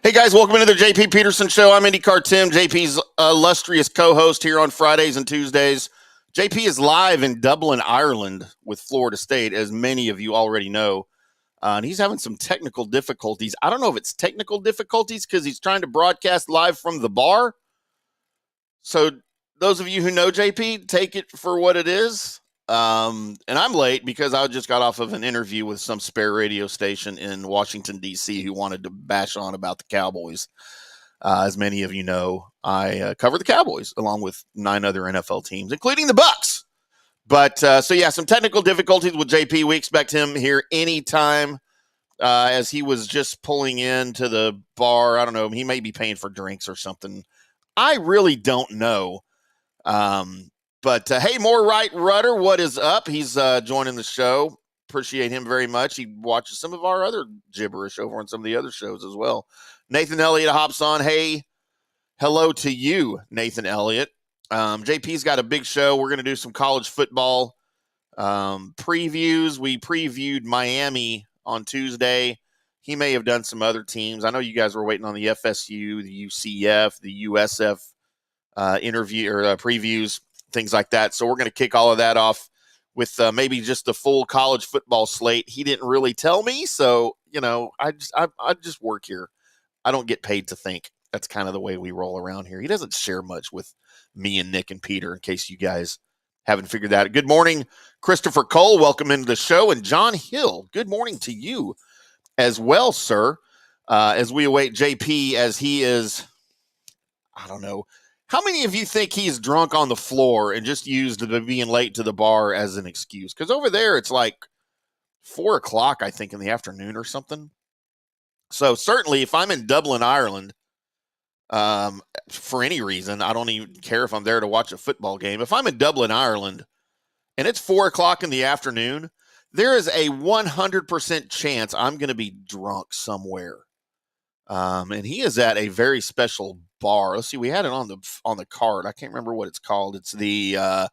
Hey guys, welcome into the JP Peterson Show. I'm IndyCar Tim, JP's illustrious co-host here on Fridays and Tuesdays. JP is live in Dublin, Ireland with Florida State, as many of you already know. And he's having some technical difficulties. I don't know if it's technical difficulties because he's trying to broadcast live from the bar. So those of you who know JP, take it for what it is. And I'm late because I just got off of an interview with some spare radio station in Washington, D.C. who wanted to bash on about the Cowboys. As many of you know, I cover the Cowboys along with 9 other NFL teams, including the Bucs. But some technical difficulties with JP. We expect him here anytime as he was just pulling into the bar. I don't know. He may be paying for drinks or something. I really don't know. But hey, More Right Rudder, what is up? He's joining the show. Appreciate him very much. He watches some of our other gibberish over on some of the other shows as well. Nathan Elliott hops on. Hey, hello to you, Nathan Elliott. JP's got a big show. We're going to do some college football previews. We previewed Miami on Tuesday. He may have done some other teams. I know you guys were waiting on the FSU, the UCF, the USF interview or previews, things like that. So we're going to kick all of that off with maybe just the full college football slate. He didn't really tell me, so I just work here. I don't get paid to think. That's kind of the way we roll around here. He doesn't share much with me and Nick and Peter, in case you guys haven't figured that out. Good morning, Christopher Cole. Welcome into the show. And John Hill, good morning to you as well, sir, as we await JP as he is, I don't know. How many of you think he's drunk on the floor and just used the being late to the bar as an excuse? Because over there, it's like 4 o'clock, I think, in the afternoon or something. So certainly, if I'm in Dublin, Ireland, for any reason, I don't even care if I'm there to watch a football game. If I'm in Dublin, Ireland, and it's 4 o'clock in the afternoon, there is a 100% chance I'm going to be drunk somewhere. And he is at a very special bar. Let's see, we had it on the card. I can't remember what it's called. It's the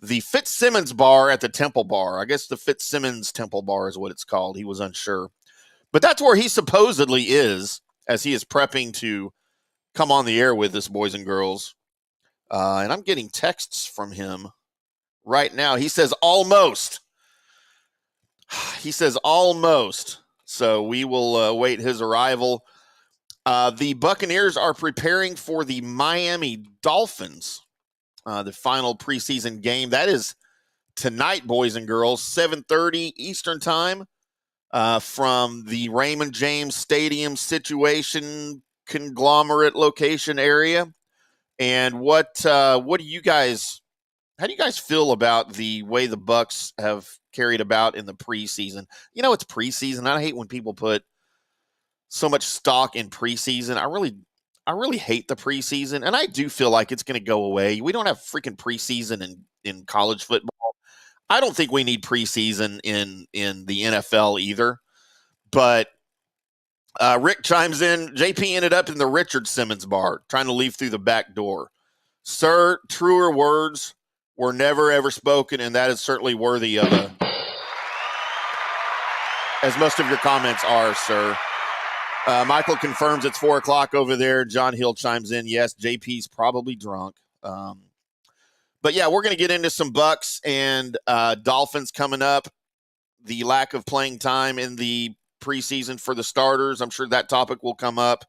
Fitzsimons Bar at the Temple Bar. I guess the Fitzsimons Temple Bar is what it's called. He was unsure. But that's where he supposedly is as he is prepping to come on the air with us, boys and girls. And I'm getting texts from him right now. He says almost. He says almost. So we will await his arrival. The Buccaneers are preparing for the Miami Dolphins, the final preseason game. That is tonight, boys and girls, 7:30 Eastern time from the Raymond James Stadium situation conglomerate location area. And what do you guys? How do you guys feel about the way the Bucs have carried about in the preseason? It's preseason. I hate when people put so much stock in preseason. I really hate the preseason, and I do feel like it's going to go away. We don't have freaking preseason in college football. I don't think we need preseason in the NFL either. But Rick chimes in. JP ended up in the Richard Simmons bar, trying to leave through the back door. Sir, truer words were never ever spoken, and that is certainly worthy of as most of your comments are, sir. Michael confirms it's 4 o'clock over there. John Hill chimes in. Yes, JP's probably drunk. But yeah, we're going to get into some Bucs and Dolphins coming up. The lack of playing time in the preseason for the starters. I'm sure that topic will come up.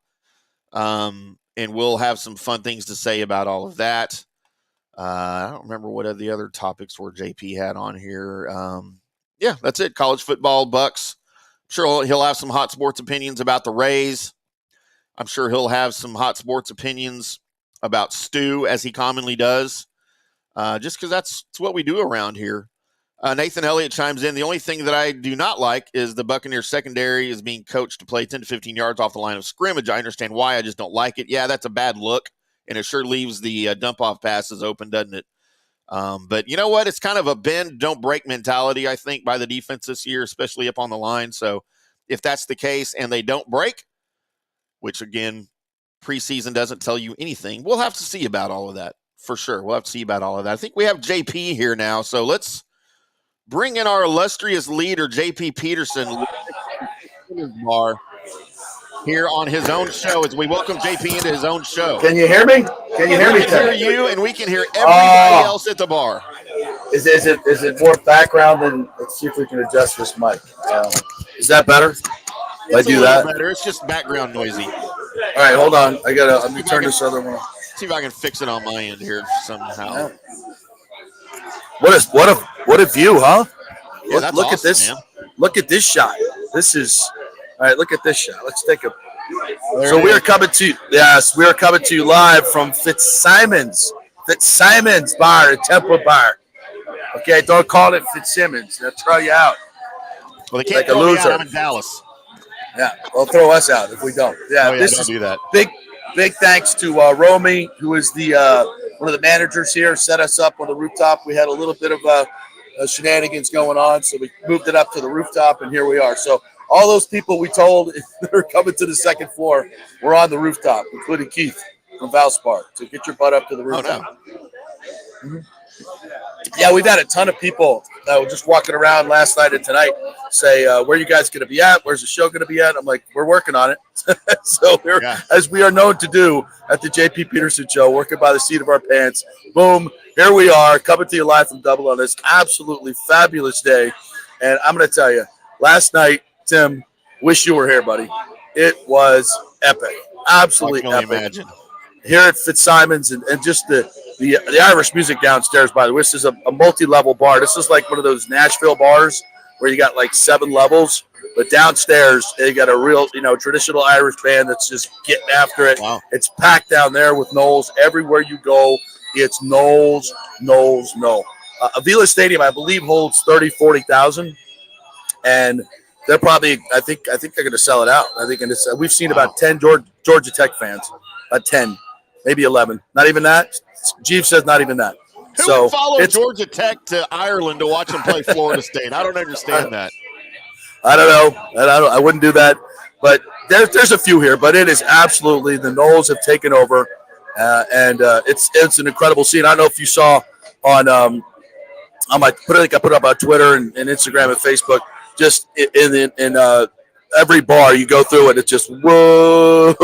And we'll have some fun things to say about all of that. I don't remember what the other topics were JP had on here. Yeah, that's it. College football, Bucs. Sure, he'll have some hot sports opinions about the Rays. I'm sure he'll have some hot sports opinions about Stu, as he commonly does, just because that's what we do around here. Nathan Elliott chimes in. The only thing that I do not like is the Buccaneers secondary is being coached to play 10 to 15 yards off the line of scrimmage. I understand why. I just don't like it. Yeah, that's a bad look, and it sure leaves the dump-off passes open, doesn't it? But you know what? It's kind of a bend, don't break mentality, I think, by the defense this year, especially up on the line. So if that's the case and they don't break, which, again, preseason doesn't tell you anything, we'll have to see about all of that for sure. We'll have to see about all of that. I think we have JP here now, so let's bring in our illustrious leader, JP Peterson. Bar. here on his own show as we welcome JP into his own show. Can you hear me? Can you hear me? We can hear you, and we can hear everybody else at the bar. Is it more background than? Let's see if we can adjust this mic. Is that better? It's a little better. It's just background noisy. All right, hold on. Let me turn this other one on. See if I can fix it on my end here somehow. What a view, huh? Yeah, that's look awesome, at this. Man. Look at this shot. This is all right. Look at this shot. Let's take a. So we are coming to you live from Fitzsimons Bar, Temple Bar. Okay, don't call it Fitzsimmons. They'll throw you out. Well, they can't throw me out. I'm in Dallas. Yeah, they'll throw us out if we don't. Yeah, don't do that. Big thanks to Romy, who is the one of the managers here, set us up on the rooftop. We had a little bit of shenanigans going on, so we moved it up to the rooftop, and here we are. So all those people we told that are coming to the second floor, we're on the rooftop, including Keith from Valspar. So get your butt up to the rooftop. Oh, no. Mm-hmm. Yeah, we've had a ton of people that were just walking around last night and tonight say, where you guys going to be at? Where's the show going to be at? I'm like, we're working on it. So as we are known to do at the JP Peterson Show, working by the seat of our pants. Boom, here we are, coming to you live from Dublin on this absolutely fabulous day. And I'm going to tell you, last night, Tim, wish you were here, buddy. It was epic, absolutely epic. Imagine. Here at Fitzsimons and just the Irish music downstairs, by the way. This is a multi-level bar. This is like one of those Nashville bars where you got like 7 levels. But downstairs, they got a real, traditional Irish band that's just getting after it. Wow. It's packed down there with Knowles. Everywhere you go, it's Knowles. Avila Stadium, I believe, holds 30,000-40,000. And they're probably, I think they're going to sell it out. I think we've seen about 10 Georgia Tech fans. 10, maybe 11. Not even that. Jeeves says not even that. Who would follow Georgia Tech to Ireland to watch them play Florida State? I don't understand that. I don't know. I wouldn't do that. But there's a few here. But it is absolutely, the Knowles have taken over. And it's an incredible scene. I don't know if you saw on my put it up on Twitter and Instagram and Facebook. Just in every bar you go through, and it's just whoa!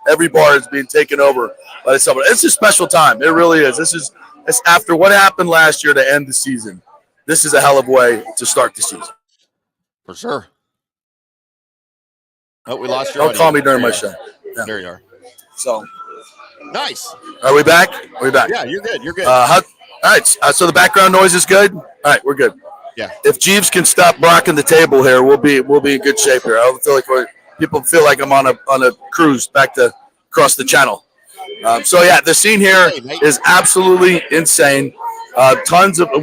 Every bar is being taken over by someone. It's a special time. It really is. It's after what happened last year to end the season. This is a hell of a way to start the season. For sure. Oh, we lost your audio. Don't call me during my show. Yeah. There you are. So nice. Are we back? We're back. Yeah, you're good. You're good. All right. So the background noise is good. All right, we're good. Yeah. If Jeeves can stop rocking the table here, we'll be in good shape here. I don't feel like people feel like I'm on a cruise back to across the channel. So yeah, the scene here is absolutely insane.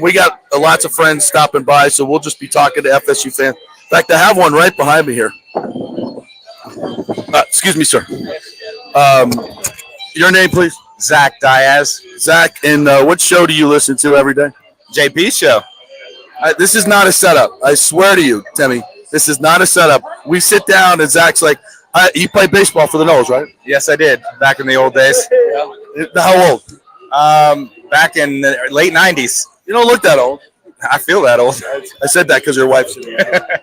We got lots of friends stopping by, so we'll just be talking to FSU fans. In fact, I have one right behind me here. Excuse me, sir. Your name, please. Zach Diaz. Zach, and what show do you listen to every day? JP show. This is not a setup. I swear to you, Timmy, this is not a setup. We sit down, and Zach's like, you played baseball for the Knowles, right? Yes, I did. Back in the old days. Yeah. How old? Back in the late 90s. You don't look that old. I feel that old. I said that because your wife's in here.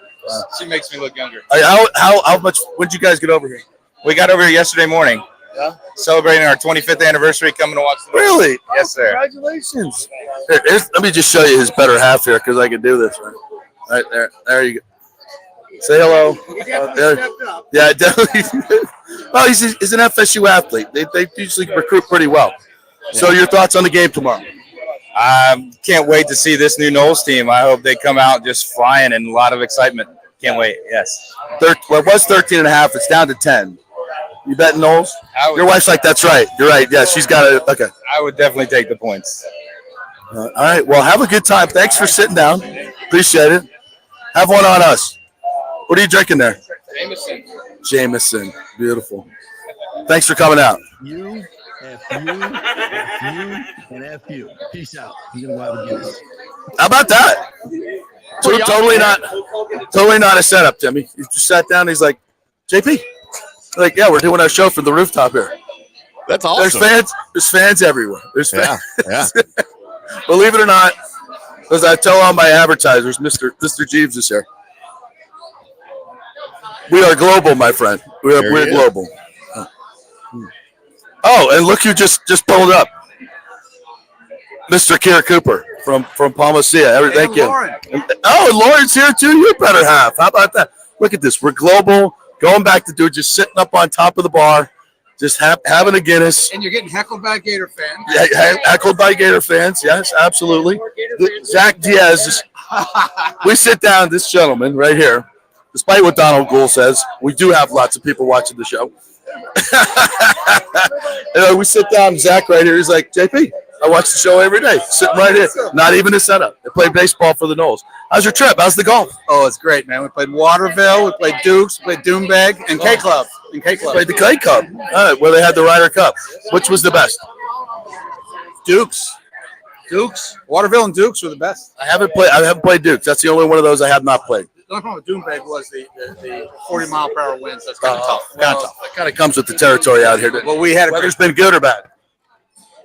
She makes me look younger. How much? When did you guys get over here? We got over here yesterday morning. Yeah. Celebrating our 25th anniversary, coming to watch the Knowles. Really? Yes, sir. Congratulations. Let me just show you his better half here because I can do this. Right there. There you go. Say hello. Yeah, definitely. Well, he's an FSU athlete. They usually recruit pretty well. So your thoughts on the game tomorrow? I can't wait to see this new Knowles team. I hope they come out just flying and a lot of excitement. Can't wait. Yes. Well, it was 13.5. It's down to 10. You betting Knowles? Your wife's like, that's right. You're right. Yeah, she's got it. Okay. I would definitely take the points. All right. Well, have a good time. Thanks for sitting down. Appreciate it. Have one on us. What are you drinking there? Jameson. Beautiful. Thanks for coming out. You, and F you. Peace out. You're gonna go have a Guinness. How about that? Totally not a setup, Timmy. He just sat down. He's like, JP. Like, yeah, we're doing our show from the rooftop here. That's awesome. There's fans everywhere. There's fans. Yeah. Believe it or not, as I tell all my advertisers, Mr. Jeeves is here. We are global, my friend. We're global. Oh, and look who just pulled up. Mr. Kier Cooper from Palmacia. Thank you. Lauren. Oh, Lauren's here too. You better have. How about that? Look at this. We're global. Going back to just sitting up on top of the bar, just having a Guinness. And you're getting heckled by Gator fans. Yeah, heckled by Gator fans. Yes, absolutely. Zach Diaz. We sit down. This gentleman right here. Despite what Donald Gould says, we do have lots of people watching the show. And we sit down, Zach right here. He's like, JP, I watch the show every day. Sitting right here. Not even a setup. They play baseball for the Knowles. How's your trip? How's the golf? Oh, it's great, man. We played Waterville, we played Dukes, we played Doombag, and K Club. Played the Clay Cup, where they had the Ryder Cup. Which was the best? Dukes. Waterville and Dukes were the best. I haven't played Dukes. That's the only one of those I have not played. The only problem with Doombag was the 40-mile-per-hour winds. That's kind of tough. That kind of comes with the territory out here. Well, we had weather's been good or bad?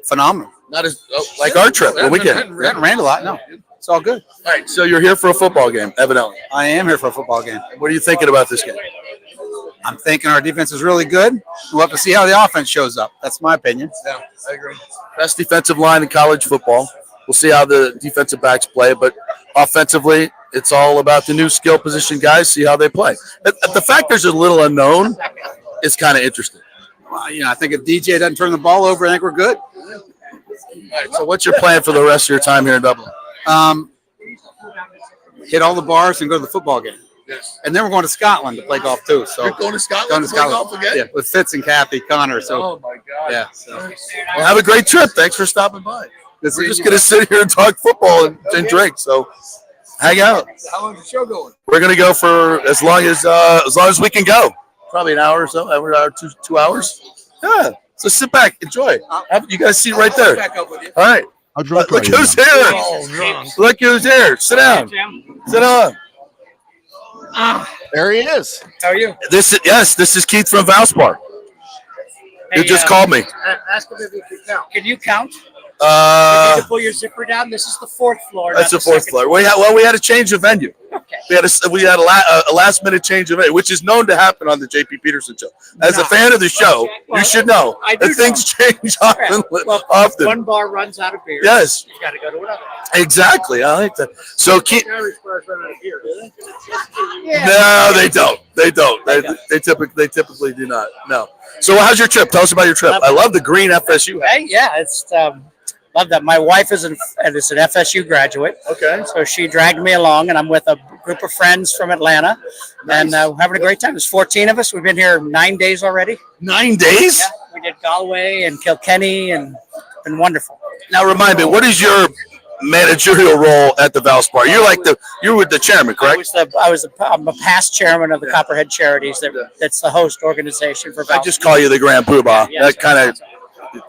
Phenomenal. Not as like our trip when we We haven't rained a lot. No, it's all good. All right, so you're here for a football game, evidently. I am here for a football game. What are you thinking about this game? I'm thinking our defense is really good. We'll have to see how the offense shows up. That's my opinion. Yeah, I agree. Best defensive line in college football. We'll see how the defensive backs play, but offensively, it's all about the new skill position guys. See how they play. The fact there's a little unknown is kind of interesting. Well, I think if DJ doesn't turn the ball over, I think we're good. All right, so what's your plan for the rest of your time here in Dublin? Hit all the bars and go to the football game. Yes. And then we're going to Scotland to play golf too. So You're going to Scotland to play golf again? Yeah, with Fitz and Kathy Connor. So Oh my God! yeah. So Well, have a great trip. Thanks for stopping by. this We're is just gonna sit here and talk football and drink. So hang out. how long's the show going? We're gonna go for as long as we can go. Probably an hour or so. An hour, 2 hours. Yeah. So sit back, enjoy. You guys see right there. Back up with you. All right. How drunk Look are you who's now? here. Look who's here. Sit down. Sit down. There he is. How are you? This is Keith from Valspar. You Hey, just called me. Ask him if he can count. Can you count? You Uh, can pull your zipper down. This is the fourth floor. that's not the fourth second floor. We had to change the venue. Okay. We had a last minute change of venue, which is known to happen on the JP Peterson show. As a No. fan of the show, Well, you should know I do that things change often. Well, often. one bar runs out of beer. Yes, You got to go to another. exactly. I like that. So Keith. Irish bars run out of beer, do they? No, they don't. They don't. They typically do not. No. So how's your trip? Tell us about your trip. I love the green FSU hat. Hey, yeah, it's love that. My wife is an FSU graduate, Okay. so she dragged me along, and I'm with a group of friends from Atlanta, and having a great time. There's 14 of us. We've been here 9 days already. 9 days? Yeah, we did Galway and Kilkenny, and it's been wonderful. Now remind me, what is your managerial role at the Valspar? You're with the chairman, correct? I'm a past chairman of the Copperhead Charities. That's the host organization for. I just call you the Grand Poobah. Yeah, That kind of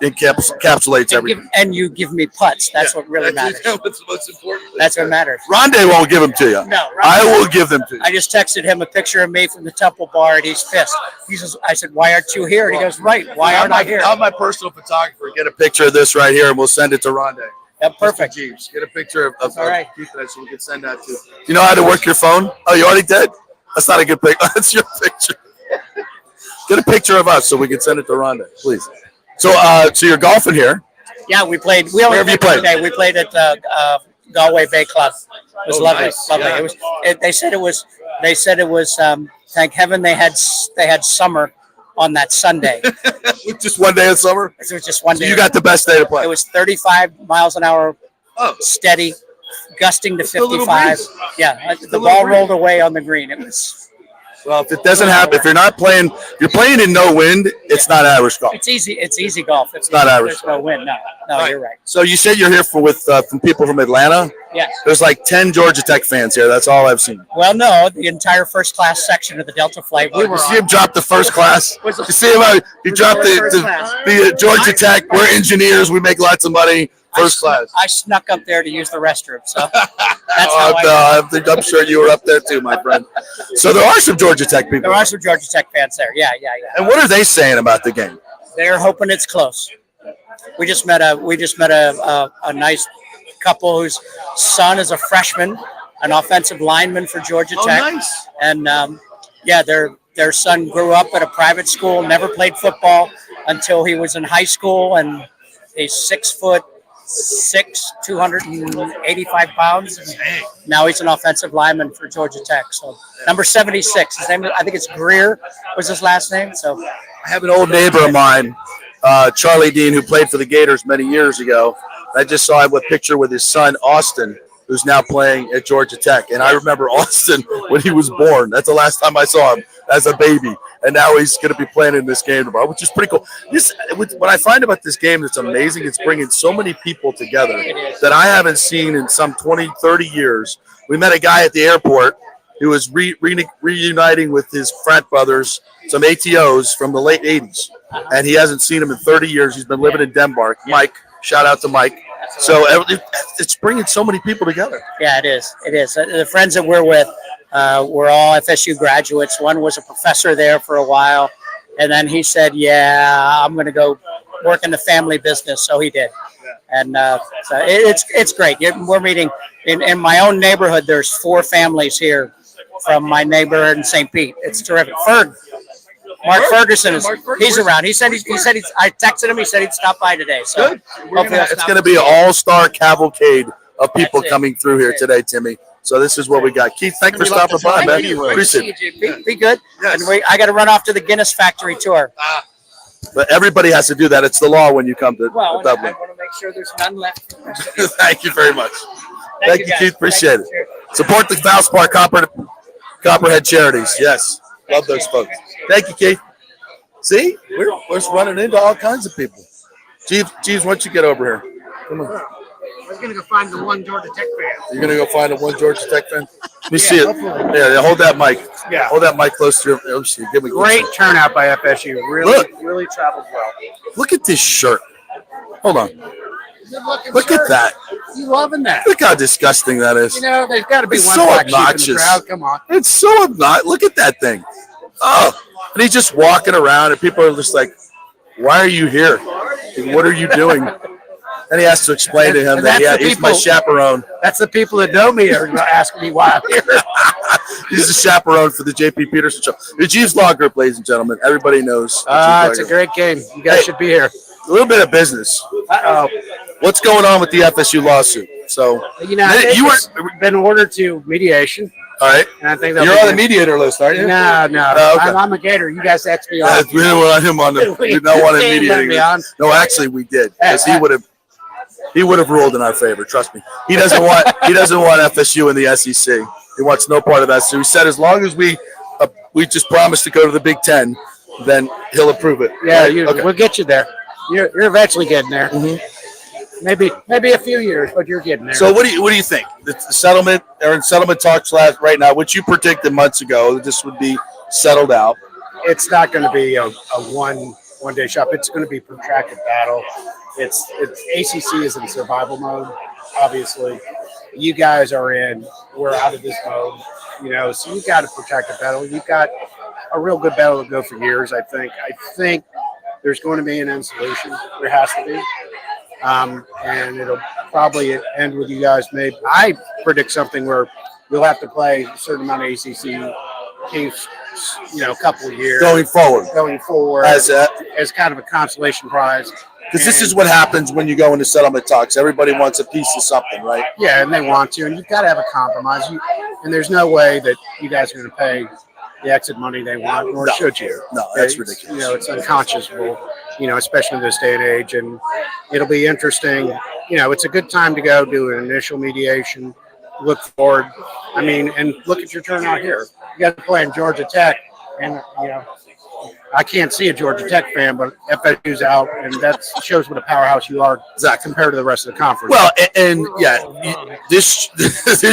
encapsulates everything. And you give me putts. That's what really matters. That's the most important. That's what matters. Rondé won't give them to you. No, I will give them to you. I just texted him a picture of me from the Temple Bar, and he's pissed. He says, "I said, why aren't you here?" And he goes, "Right, why aren't I here?" I'll have my personal photographer get a picture of this right here, and we'll send it to Rondé. Yeah, perfect. Jeeves, get a picture of All right. Keith that so we can send that to. You know how to work your phone? Oh, you already did? That's not a good picture. That's your picture. Get a picture of us so we can send it to Rondé, please. So, so you're golfing here. Yeah, we played. We only Where have you played played? today. We played at Galway Bay Club. It was lovely. nice. Lovely. Yeah. It was. They said it was. Thank heaven they had summer on that Sunday. Just one day of summer. It was just one So day. you got the best day to play. It was 35 miles an hour, Oh. steady, gusting to Just a little 55. breeze. Yeah, the little ball breeze. rolled away on the green. It was. Well, if it doesn't happen, if you're not playing, you're playing in no wind. It's not Irish golf. It's easy. It's easy golf. It's not Irish There's no win. No, Right. you're right. So you said you're here from people from Atlanta. Yes. There's like 10 Georgia Tech fans here. That's all I've seen. Well, no, the entire first class section of the Delta flight we were You see on. him drop the first class. Was You see him? He dropped first class. the Georgia Tech. We're engineers. We make lots of money. First class. I snuck up there to use the restroom, so that's how I'm sure you were up there too, my friend. So there are some Georgia Tech people. There are some Georgia Tech fans there. Yeah. And what are they saying about the game? They're hoping it's close. We just met a nice couple whose son is a freshman, an offensive lineman for Georgia Tech. Nice. And yeah, they're their son grew up at a private school, never played football until he was in high school, and he's 6'6", 285 pounds. Now he's an offensive lineman for Georgia Tech. So number 76, his name, I think it's Greer was his last name. So I have an old neighbor of mine, Charlie Dean, who played for the Gators many years ago. I just saw a picture with his son, Austin, who's now playing at Georgia Tech. And I remember Austin when he was born. That's the last time I saw him as a baby. And now he's going to be playing in this game tomorrow, which is pretty cool. What I find about this game that's amazing, it's bringing so many people together that I haven't seen in some 20, 30 years. We met a guy at the airport who was reuniting with his frat brothers, some ATOs from the late 80s. And he hasn't seen them in 30 years. He's been living in Denmark. Mike, shout out to Mike. So it's bringing so many people together. yeah, it is. It is. The friends that we're with, we're all FSU graduates. One was a professor there for a while, and then he said, "Yeah, I'm going to go work in the family business." So he did, and so it's great. We're meeting in my own neighborhood. There's 4 families here from my neighborhood in St. Pete. It's terrific. Mark Ferguson he's around. He said I texted him. He said he'd stop by today. So Good. It's going to be an all-star cavalcade of people coming through here today, Timmy. So this is what we got. Keith, thanks for stopping by, man. Appreciate it. Be good. Yes. And I got to run off to the Guinness factory tour. But everybody has to do that. It's the law when you come to Well, Dublin. I want to make sure there's none left. Thank you very much. Thank you, guys. Keith. Appreciate it. Support the Valspar Copperhead Charities. Yes. Love those folks. Thank you, Keith. See? We're running into all kinds of people. Jeeves, why don't you get over here? Come on. I was going to go find the one Georgia Tech fan. You're going to go find the one Georgia Tech fan? Let me see it. Yeah, hold that mic. Yeah. Hold that mic close to your. Let me see. Give me Great turnout by FSU. Really traveled well. Look at this shirt. Hold on. Look at that. You loving that? Look how disgusting that is. You know, there's got to be It's one so black sheep in the obnoxious. crowd. Come on. It's so obnoxious. Look at that thing. Oh, and he's just walking around, and people are just like, "Why are you here? What are you doing?" And he has to explain to him And that that's the he's my people- chaperone. That's the people that know me are asking me why I'm here. He's the chaperone for the J.P. Peterson show. The Jeeves Law Group, ladies and gentlemen. Everybody knows. the Jeeves Law It's a Group. great game. You guys should be here. A little bit of business. Uh-oh. What's going on with the FSU lawsuit? So, You know, you it's been ordered to mediation, all right. and I think You're on the mediator list, aren't you? No. Oh, okay. I'm a Gator. You guys asked me on. We didn't want him on the. We did not want him Can't let mediating. me on. No, actually, we did because he would have ruled in our favor. Trust me. He doesn't want FSU in the SEC. He wants no part of that. So he said, as long as we just promise to go to the Big Ten, then he'll approve it. Yeah, Right? Okay. we'll get you there. You're eventually getting there. Mhm. Maybe a few years, but you're getting there. So what do you think? The settlement or in settlement talks right now, which you predicted months ago, this would be settled out. It's not going to be a one day shop. It's going to be a protracted battle. It's ACC is in survival mode. Obviously, you guys are in. We're out of this mode. So you've got a protracted battle. You've got a real good battle to go for years. I think there's going to be an end solution. There has to be. And it'll probably end with you guys. Maybe I predict something where you'll have to play a certain amount of ACC teams, a couple of years Going forward. as kind of a consolation prize. Because this is what happens when you go into settlement talks. Everybody wants a piece of something, right? Yeah, and they want to, and you've got to have a compromise. And there's no way that you guys are going to pay the exit money they want, nor should you. No, that's ridiculous. It's unconscionable, especially in this day and age. And it'll be interesting. It's a good time to go do an initial mediation, look forward. And look at your turnout here. You got to play in Georgia Tech, and, I can't see a Georgia Tech fan, but FSU's out, and that shows what a powerhouse you are compared to the rest of the conference. Well, and this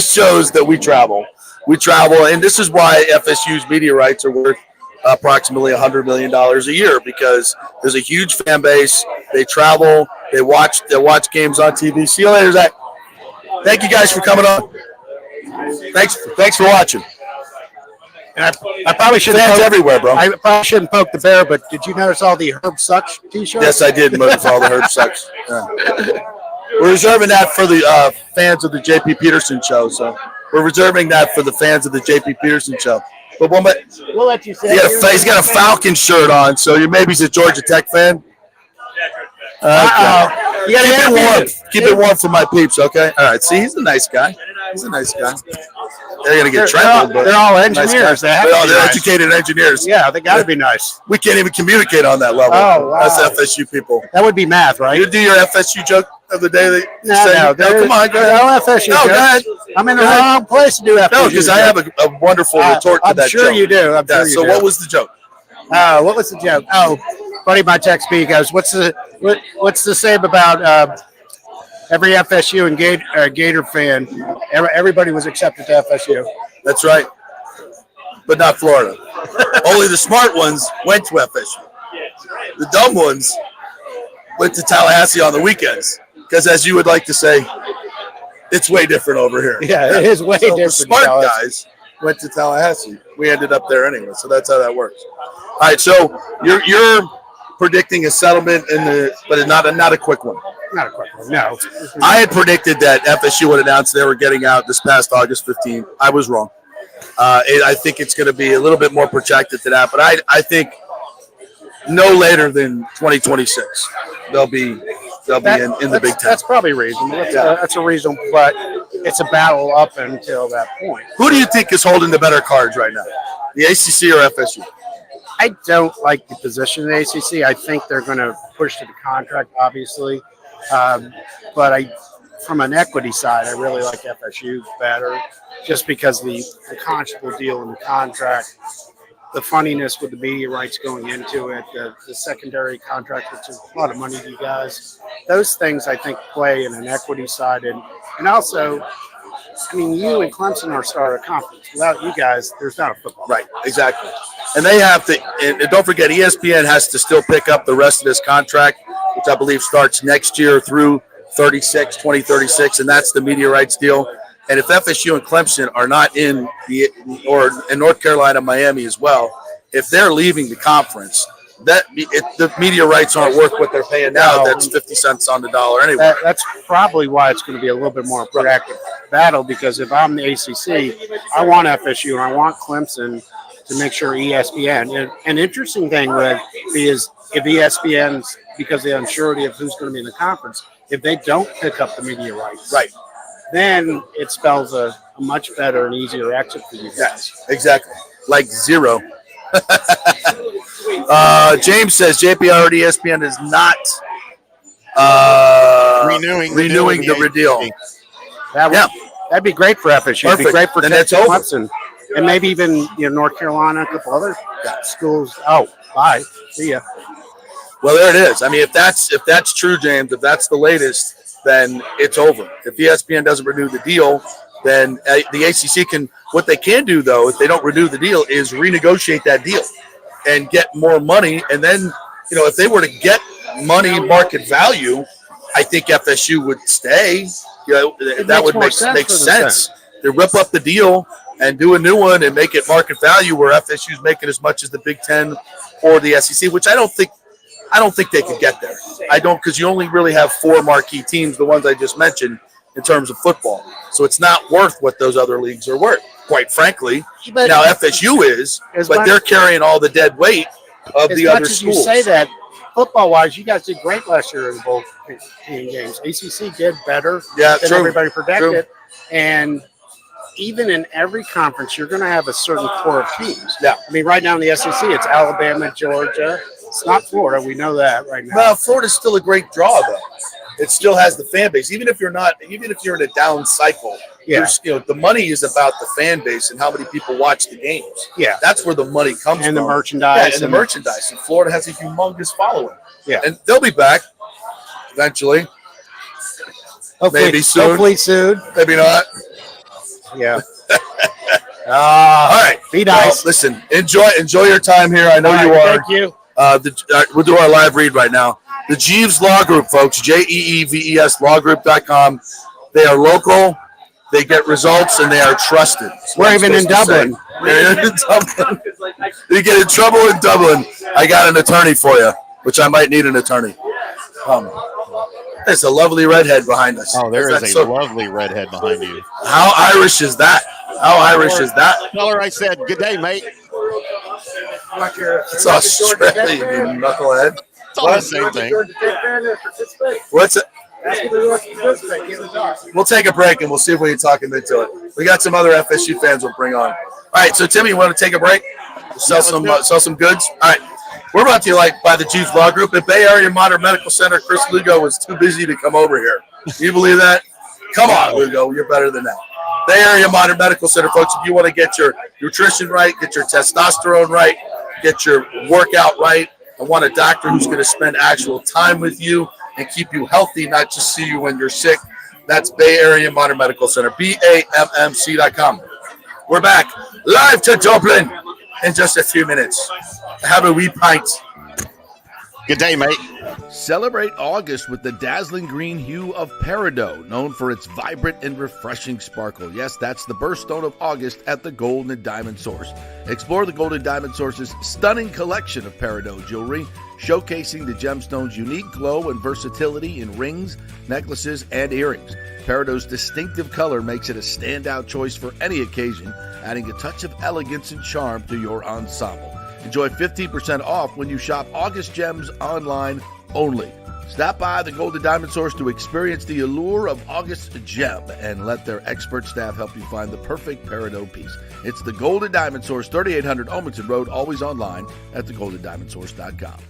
shows that we travel. We travel, and this is why FSU's media rights are worth approximately $100 million a year, because there's a huge fan base. They travel. They watch games on TV. See you later, Zach. Thank you guys for coming on. Thanks for watching. And I probably shouldn't Fans everywhere, bro. I probably shouldn't poke the bear, but did you notice all the Herb Sucks T-shirts? Yes, I did move for all the Herb Sucks. Yeah. We're reserving that for the fans of the J.P. Peterson show. So we're reserving that for the fans of the J.P. Peterson show. But one, We'll let you say. he's got a Falcon shirt on, so maybe he's a Georgia Tech fan. You got Keep it warm. Keep it warm for my peeps, okay? All right. See, he's a nice guy. He's a nice guy. They're gonna get trampled, but they're all engineers. Nice they're educated engineers. Yeah, they got to be nice. We can't even communicate on that level. Oh, wow. That's FSU people. That would be math, right? You do your FSU joke of the day that you say, No, come on, go ahead. No FSU. No, go ahead. I'm in the wrong place to do FSU. No, because I have a wonderful retort to that joke. I'm sure you do. So what was the joke? What was the joke? Oh, buddy, my text me goes, what's the same about every FSU and Gator fan? Everybody was accepted to FSU. That's right, but not Florida. Only the smart ones went to FSU. The dumb ones went to Tallahassee on the weekends because, as you would like to say, it's way different over here. Yeah, it is way different. The smart guys went to Tallahassee. We ended up there anyway, so that's how that works. All right, so you're predicting a settlement but not a quick one. Not a quick one. No. I had predicted that FSU would announce they were getting out this past August 15th. I was wrong. I think it's going to be a little bit more protracted than that, but I think no later than 2026 they'll be in the Big Ten. That's probably reasonable. That's a reasonable, but it's a battle up until that point. Who do you think is holding the better cards right now, the ACC or FSU? I don't like the position of the ACC. I think they're going to push to the contract, obviously. But from an equity side, I really like FSU better just because the Constable deal in the contract, the funniness with the media rights going into it, the secondary contract, which is a lot of money to you guys. Those things, I think, play in an equity side. And also, I mean, you and Clemson are starting a conference. Without you guys, there's not a football. Right, exactly. And they have to, and don't forget, ESPN has to still pick up the rest of this contract, which I believe starts next year through 2036, and that's the media rights deal. And if FSU and Clemson are not in North Carolina, Miami as well, if they're leaving the conference, the media rights aren't worth what they're paying now. That's 50 cents on the dollar anyway. That's probably why it's going to be a little bit more proactive battle, because if I'm the ACC, I want FSU and I want Clemson to make sure ESPN. And an interesting thing is if ESPN's, because of the unsurety of who's going to be in the conference, if they don't pick up the media rights, right, then it spells a much better and easier exit for you guys. Yes, exactly. Like zero. James says JPR ESPN is not renewing the deal. That'd be great for FSU. It'd be great for Clemson. And maybe even North Carolina, a couple other schools. Oh, bye. See ya. Well, there it is. I mean, if that's true, James, if that's the latest, then it's over. If ESPN doesn't renew the deal, then the ACC can. What they can do, though, if they don't renew the deal, is renegotiate that deal and get more money. And then, if they were to get money market value, I think FSU would stay. That would make sense. They rip up the deal and do a new one and make it market value where FSU's making as much as the Big Ten or the SEC, which I don't think they could get there. I don't, because you only really have 4 marquee teams, the ones I just mentioned, in terms of football. So it's not worth what those other leagues are worth, quite frankly. But now FSU is, but they're carrying all the dead weight of the other schools. You say that, football-wise, you guys did great last year in the bowl games. ACC did better than everybody predicted. And even in every conference, you're going to have a certain core of teams. Yeah. I mean, right now in the SEC, it's Alabama, Georgia. It's not Florida. We know that right now. Well, Florida's still a great draw, though. It still has the fan base. Even if you're in a down cycle, the money is about the fan base and how many people watch the games. Yeah. That's where the money comes from. And the merchandise. And the merchandise. And Florida has a humongous following. Yeah. And they'll be back eventually. Maybe soon. Hopefully soon. Maybe not. Yeah. All right. Be nice. Well, listen, enjoy your time here. I know you are. Thank you. We'll do our live read right now. The Jeeves Law Group, folks, JEEVES lawgroup.com. They are local. They get results, and they are trusted. We're even in Dublin. They're in Dublin. You get in trouble in Dublin, I got an attorney for you, which I might need an attorney. There's a lovely redhead behind us. Oh, there is a lovely redhead behind you. How Irish is that? How Irish is that? Tell her I said, good day, mate. It's Australian, you knucklehead. It's all the same thing. What's it? We'll take a break and we'll see if we can talk him into it. We got some other FSU fans we'll bring on. All right, so Timmy, you want to take a break? Sell some goods? All right. We're brought to you by the Juice Law Group at Bay Area Modern Medical Center. Chris Lugo was too busy to come over here. Can you believe that? Come on, Lugo. You're better than that. Bay Area Modern Medical Center, folks, if you want to get your nutrition right, get your testosterone right, get your workout right, and want a doctor who's going to spend actual time with you and keep you healthy, not just see you when you're sick, that's Bay Area Modern Medical Center, BAMMC.com. We're back live to Dublin in just a few minutes. Have a wee pint. Good day, mate. Celebrate August with the dazzling green hue of Peridot, known for its vibrant and refreshing sparkle. Yes, that's the birthstone of August at the Gold and Diamond Source. Explore the Gold and Diamond Source's stunning collection of Peridot jewelry, showcasing the gemstone's unique glow and versatility in rings, necklaces, and earrings. Peridot's distinctive color makes it a standout choice for any occasion, adding a touch of elegance and charm to your ensemble. Enjoy 15% off when you shop August Gems online only. Stop by the Gold and Diamond Source to experience the allure of August Gem and let their expert staff help you find the perfect Peridot piece. It's the Gold and Diamond Source, 3800 Olmonton Road, always online at thegoldendiamondsource.com.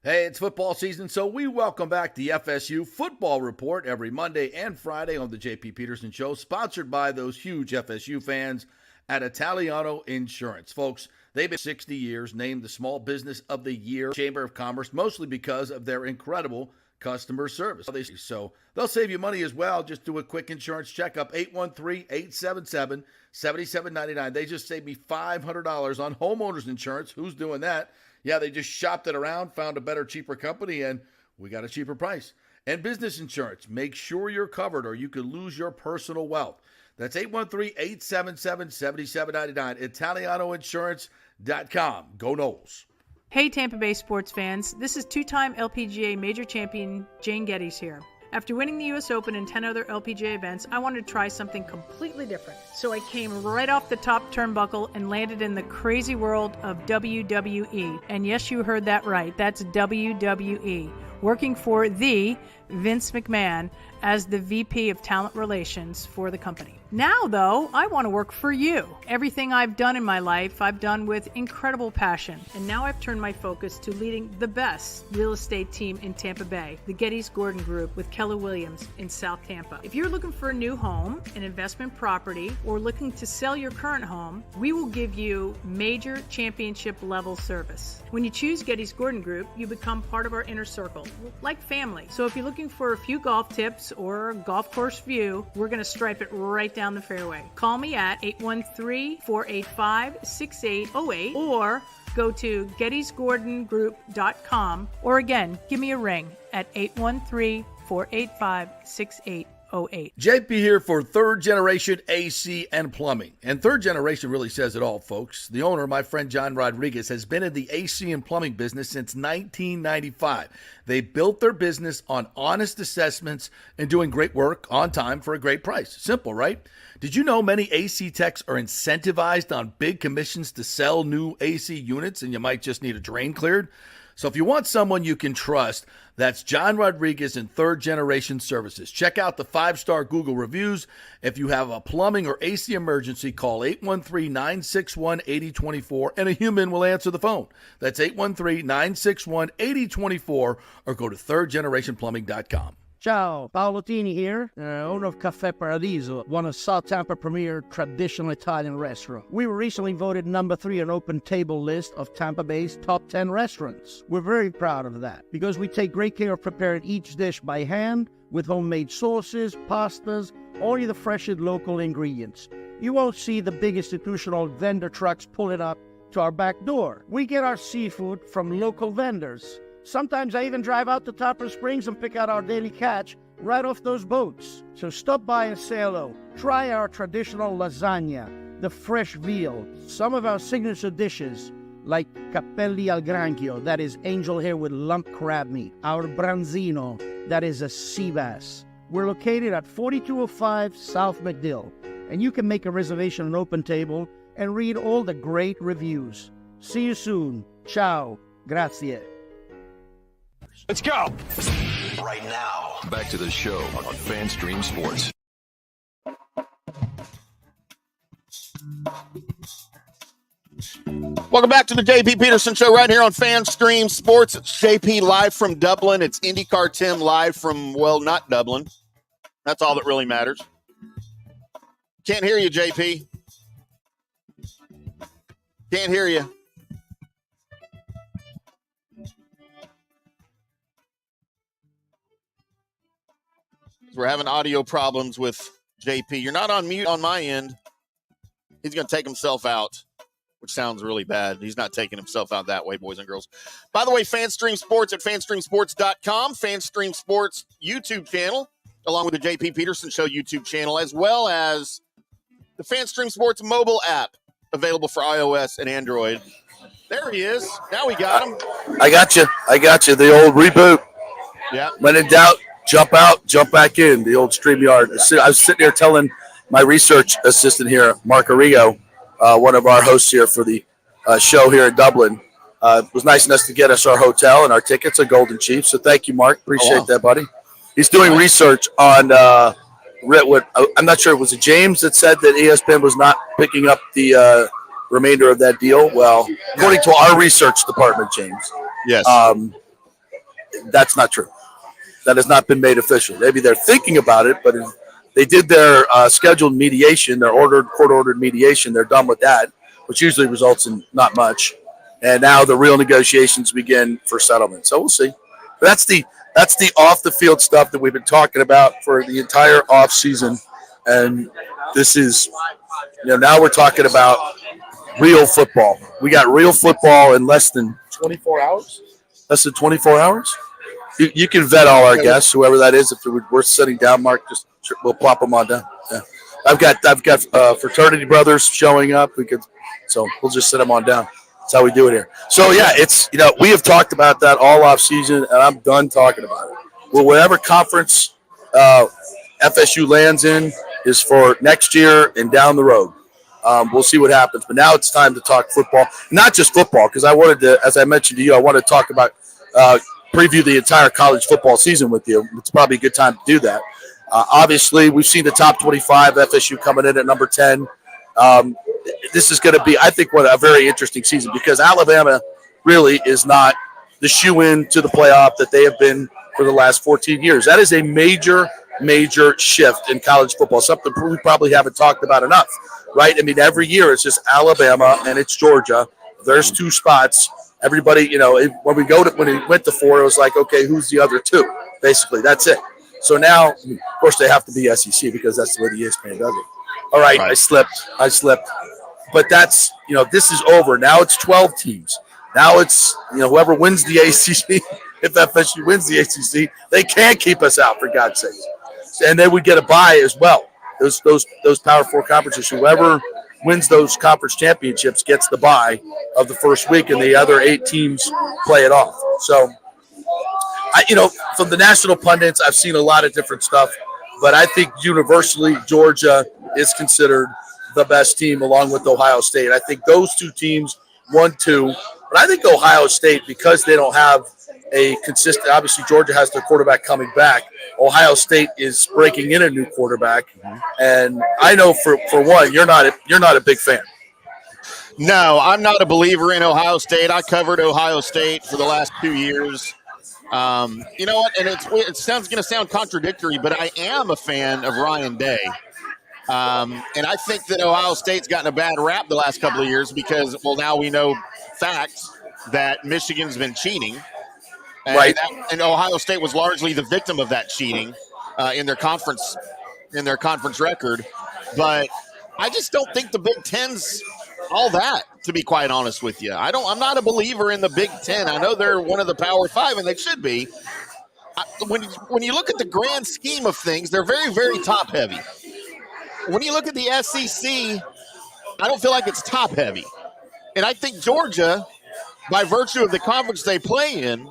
Hey, it's football season, so we welcome back the FSU Football Report every Monday and Friday on the J.P. Peterson Show, sponsored by those huge FSU fans at Italiano Insurance. Folks, they've been 60 years, named the Small Business of the Year Chamber of Commerce, mostly because of their incredible customer service. So they'll save you money as well. Just do a quick insurance checkup, 813-877-7799. They just saved me $500 on homeowners insurance. Who's doing that? Yeah, they just shopped it around, found a better, cheaper company, and we got a cheaper price. And business insurance, make sure you're covered or you could lose your personal wealth. That's 813-877-7799, ItalianoInsurance.com. Go Noles. Hey Tampa Bay sports fans, this is two-time LPGA major champion Jane Geddes here. After winning the US Open and 10 other LPGA events, I wanted to try something completely different. So I came right off the top turnbuckle and landed in the crazy world of WWE. And yes, you heard that right, that's WWE. Working for the Vince McMahon as the VP of Talent Relations for the company. Now, though, I want to work for you. Everything I've done in my life, I've done with incredible passion. And now I've turned my focus to leading the best real estate team in Tampa Bay, the Geddes Gordon Group with Keller Williams in South Tampa. If you're looking for a new home, an investment property, or looking to sell your current home, we will give you major championship level service. When you choose Geddes Gordon Group, you become part of our inner circle, like family. So if you're looking for a few golf tips or a golf course view, we're going to stripe it right down the fairway. Call me at 813-485-6808 or go to gettysgordongroup.com, or again, give me a ring at 813-485-6808. JP here for Third Generation AC and Plumbing. And Third Generation really says it all, folks. The owner, my friend John Rodriguez, has been in the AC and plumbing business since 1995. They built their business on honest assessments and doing great work on time for a great price. Simple, right? Did you know many AC techs are incentivized on big commissions to sell new AC units and you might just need a drain cleared? So if you want someone you can trust, that's John Rodriguez in Third Generation Services. Check out the 5-star Google reviews. If you have a plumbing or AC emergency, call 813-961-8024 and a human will answer the phone. That's 813-961-8024 or go to thirdgenerationplumbing.com. Ciao, Paolo Tini here, owner of Caffè Paradiso, one of South Tampa's premier traditional Italian restaurants. We were recently voted number 3 on Open Table list of Tampa Bay's top 10 restaurants. We're very proud of that because we take great care of preparing each dish by hand with homemade sauces, pastas, only the freshest local ingredients. You won't see the big institutional vendor trucks pulling up to our back door. We get our seafood from local vendors. Sometimes I even drive out to Topper Springs and pick out our daily catch right off those boats. So stop by and say hello. Try our traditional lasagna, the fresh veal, some of our signature dishes like capelli al granchio, that is angel hair with lump crab meat, our branzino, that is a sea bass. We're located at 4205 South McDill. and you can make a reservation on Open Table and read all the great reviews. See you soon. Ciao. Grazie. Let's go. Right now, back to the show on FanStream Sports. Welcome back to the JP Peterson Show right here on FanStream Sports. It's JP live from Dublin. It's IndyCar Tim live from, well, not Dublin. That's all that really matters. Can't hear you, JP. Can't hear you. We're having audio problems with JP. You're not on mute on my end. He's going to take himself out, which sounds really bad. He's not taking himself out that way, boys and girls. By the way, FanStream Sports at fanstreamsports.com, FanStream Sports YouTube channel, along with the JP Peterson Show YouTube channel, as well as the FanStream Sports mobile app, available for iOS and Android. There he is. Now we got him. I got you. The old reboot. Yeah. When in doubt, jump out, jump back in. The old StreamYard. I was sitting there telling my research assistant here, Mark Arrigo, one of our hosts here for the show here in Dublin, was nice enough to get us our hotel and our tickets at Golden Chief. So thank you, Mark. Appreciate that, buddy. He's doing research on I'm not sure, was it James that said that ESPN was not picking up the remainder of that deal? Well, according to our research department, James, yes, that's not true. That has not been made official. Maybe they're thinking about it, but they did their scheduled mediation, their court-ordered mediation. They're done with that, which usually results in not much. And now the real negotiations begin for settlement. So we'll see. But that's the off-the-field stuff that we've been talking about for the entire off-season. And this is, now we're talking about real football. We got real football in less than 24 hours? Less than 24 hours? You can vet all our guests, whoever that is. If we're sitting down, Mark, we'll plop them on down. Yeah. I've got fraternity brothers showing up. So we'll just sit them on down. That's how we do it here. So yeah, it's we have talked about that all off season, and I'm done talking about it. Well, whatever conference FSU lands in is for next year and down the road. We'll see what happens. But now it's time to talk football, not just football, because I wanted to, as I mentioned to you, I want to talk about preview the entire college football season with you. It's probably a good time to do that. Obviously, we've seen the top 25, FSU coming in at number 10. This is going to be, I think, a very interesting season because Alabama really is not the shoe-in to the playoff that they have been for the last 14 years. That is a major, major shift in college football, something we probably haven't talked about enough, right? I mean, every year it's just Alabama and it's Georgia. There's two spots. Everybody, when we went to 4, it was like, okay, who's the other 2? Basically, that's it. So now, of course, they have to be SEC because that's the way the ESPN does it. All right. I slipped. But that's, this is over. Now it's 12 teams. Now it's, whoever wins the ACC, if FSU wins the ACC, they can't keep us out, for God's sake. And then we get a bye as well. Those Power 4 conferences, whoever wins those conference championships gets the bye of the first week, and the other 8 teams play it off. So, from the national pundits, I've seen a lot of different stuff, but I think universally Georgia is considered the best team along with Ohio State. I think those two teams, 1-2, but I think Ohio State, because they don't have a consistent, obviously Georgia has their quarterback coming back. Ohio State is breaking in a new quarterback. And I know for one, you're not a big fan. No, I'm not a believer in Ohio State. I covered Ohio State for the last 2 years. You know what? And it sounds going to sound contradictory, but I am a fan of Ryan Day. And I think that Ohio State's gotten a bad rap the last couple of years because, well, now we know facts that Michigan's been cheating. And, right. And Ohio State was largely the victim of that cheating in their conference record. But I just don't think the Big Ten's all that, to be quite honest with you. I'm not a believer in the Big Ten. I know they're one of the Power 5, and they should be. When you look at the grand scheme of things, they're very, very top-heavy. When you look at the SEC, I don't feel like it's top-heavy. And I think Georgia, by virtue of the conference they play in,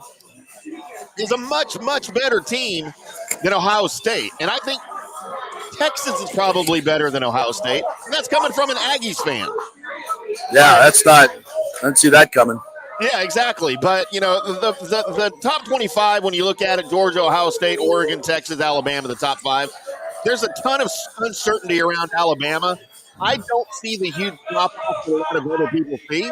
is a much, much better team than Ohio State. And I think Texas is probably better than Ohio State. And that's coming from an Aggies fan. Yeah, I didn't see that coming. Yeah, exactly. But, the top 25, when you look at it, Georgia, Ohio State, Oregon, Texas, Alabama, the top 5, there's a ton of uncertainty around Alabama. I don't see the huge drop-off that a lot of other people see.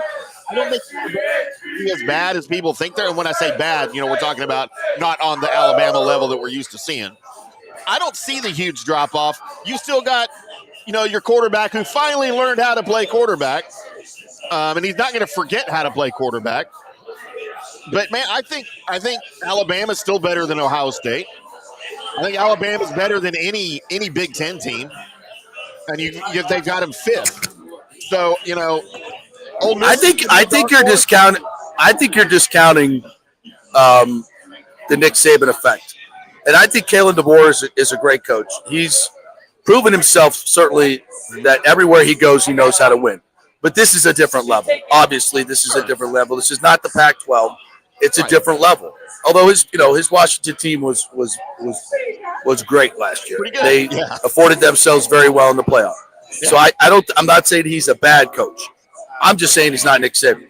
I don't think it's as bad as people think they're. And when I say bad, we're talking about not on the Alabama level that we're used to seeing. I don't see the huge drop-off. You still got, your quarterback who finally learned how to play quarterback. And he's not going to forget how to play quarterback. But, man, I think Alabama's still better than Ohio State. I think Alabama's better than any Big Ten team. And they've got him 5th. So, Ole Miss I think you're discounting. I think you're discounting the Nick Saban effect, and I think Kalen DeBoer is a great coach. He's proven himself certainly that everywhere he goes, he knows how to win. But this is a different level. Obviously, this is a different level. This is not the Pac-12. It's a different level. Although his Washington team was great last year. They afforded themselves very well in the playoff. Yeah. So I'm not saying he's a bad coach. I'm just saying he's not Nick Saban,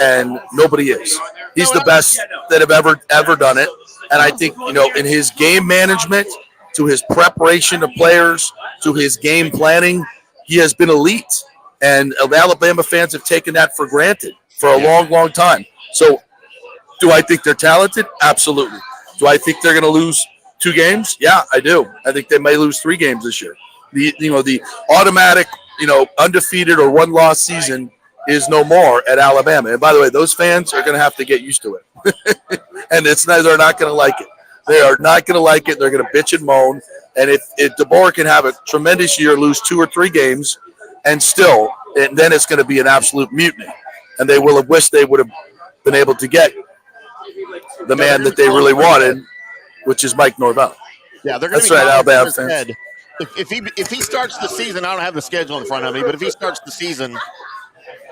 and nobody is. He's the best that have ever done it. And I think in his game management, to his preparation of players, to his game planning, he has been elite. And Alabama fans have taken that for granted for a long, long time. So, do I think they're talented? Absolutely. Do I think they're going to lose 2 games? Yeah, I do. I think they may lose 3 games this year. The automatic, undefeated or 1-loss season is no more at Alabama. And by the way, those fans are going to have to get used to it. And they're not going to like it. They are not going to like it. They're going to bitch and moan. And if DeBoer can have a tremendous year, lose 2 or 3 games, and then it's going to be an absolute mutiny. And they will have wished they would have been able to get the man that they really wanted, which is Mike Norvell. Yeah, they're going to be Alabama fans. If he starts the season, I don't have the schedule in front of me, but if he starts the season,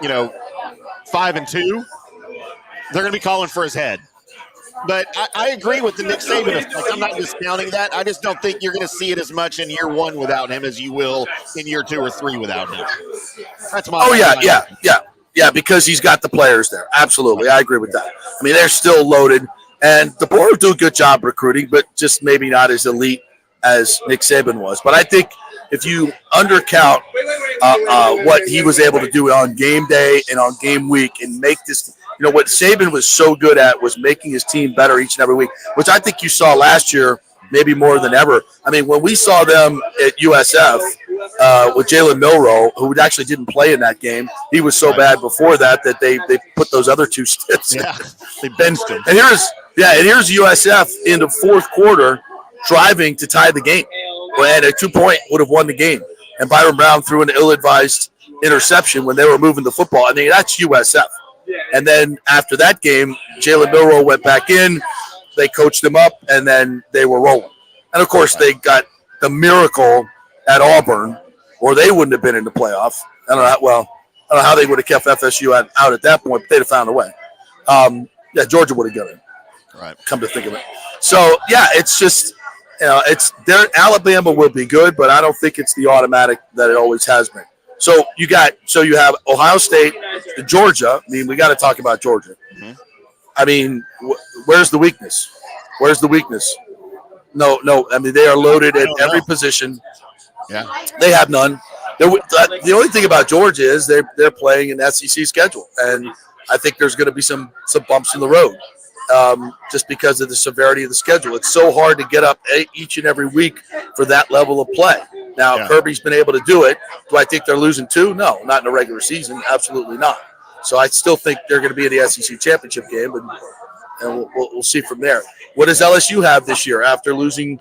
5-2, they're going to be calling for his head. But I agree with the Nick Saban effect. I'm not discounting that. I just don't think you're going to see it as much in year 1 without him as you will in year 2 or 3 without him. That's my. Yeah, because he's got the players there. Absolutely, I agree with that. I mean, they're still loaded, and the Board do a good job recruiting, but just maybe not as elite as Nick Saban was. But I think if you undercount what he was able to do on game day and on game week and make this, what Saban was so good at was making his team better each and every week, which I think you saw last year maybe more than ever. I mean, when we saw them at USF with Jalen Milroe, who actually didn't play in that game, he was so bad before that they put those other 2 stiffs in. Yeah, they benched him. And here's USF in the 4th quarter driving to tie the game. And a 2-point would have won the game. And Byron Brown threw an ill-advised interception when they were moving the football. I mean, that's USF. And then after that game, Jalen Milroe went back in. They coached him up, and then they were rolling. And, of course, they got the miracle at Auburn, or they wouldn't have been in the playoff. I don't know how they would have kept FSU out at that point, but they'd have found a way. Georgia would have got it. Right. Come to think of it. So, it's just – Alabama will be good, but I don't think it's the automatic that it always has been. So you have Ohio State, Georgia. I mean, we got to talk about Georgia. Mm-hmm. I mean, where's the weakness? Where's the weakness? No. I mean, they are loaded at every position. Yeah, they have none. The only thing about Georgia is they're playing an SEC schedule, and I think there's going to be some bumps in the road. Just because of the severity of the schedule. It's so hard to get up each and every week for that level of play. Now, Kirby's been able to do it. Do I think they're losing 2? No, not in the regular season. Absolutely not. So I still think they're going to be in the SEC championship game, and we'll see from there. What does LSU have this year after losing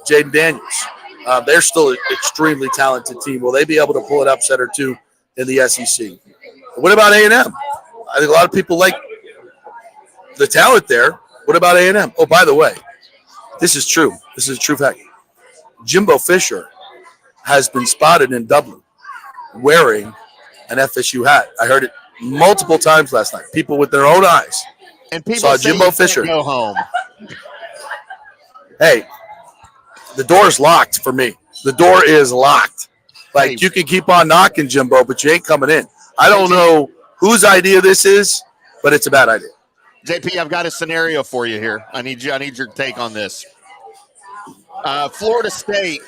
Jaden Daniels? They're still an extremely talented team. Will they be able to pull an upset or 2 in the SEC? What about A&M? I think a lot of people like the talent there. What about A&M? Oh, by the way, this is true. This is a true fact. Jimbo Fisher has been spotted in Dublin wearing an FSU hat. I heard it multiple times last night. People with their own eyes and people saw Jimbo Fisher go home. Hey, the door's locked for me. The door is locked. Like, you can keep on knocking, Jimbo, but you ain't coming in. I don't know whose idea this is, but it's a bad idea. JP, I've got a scenario for you here. I need your take on this. Florida State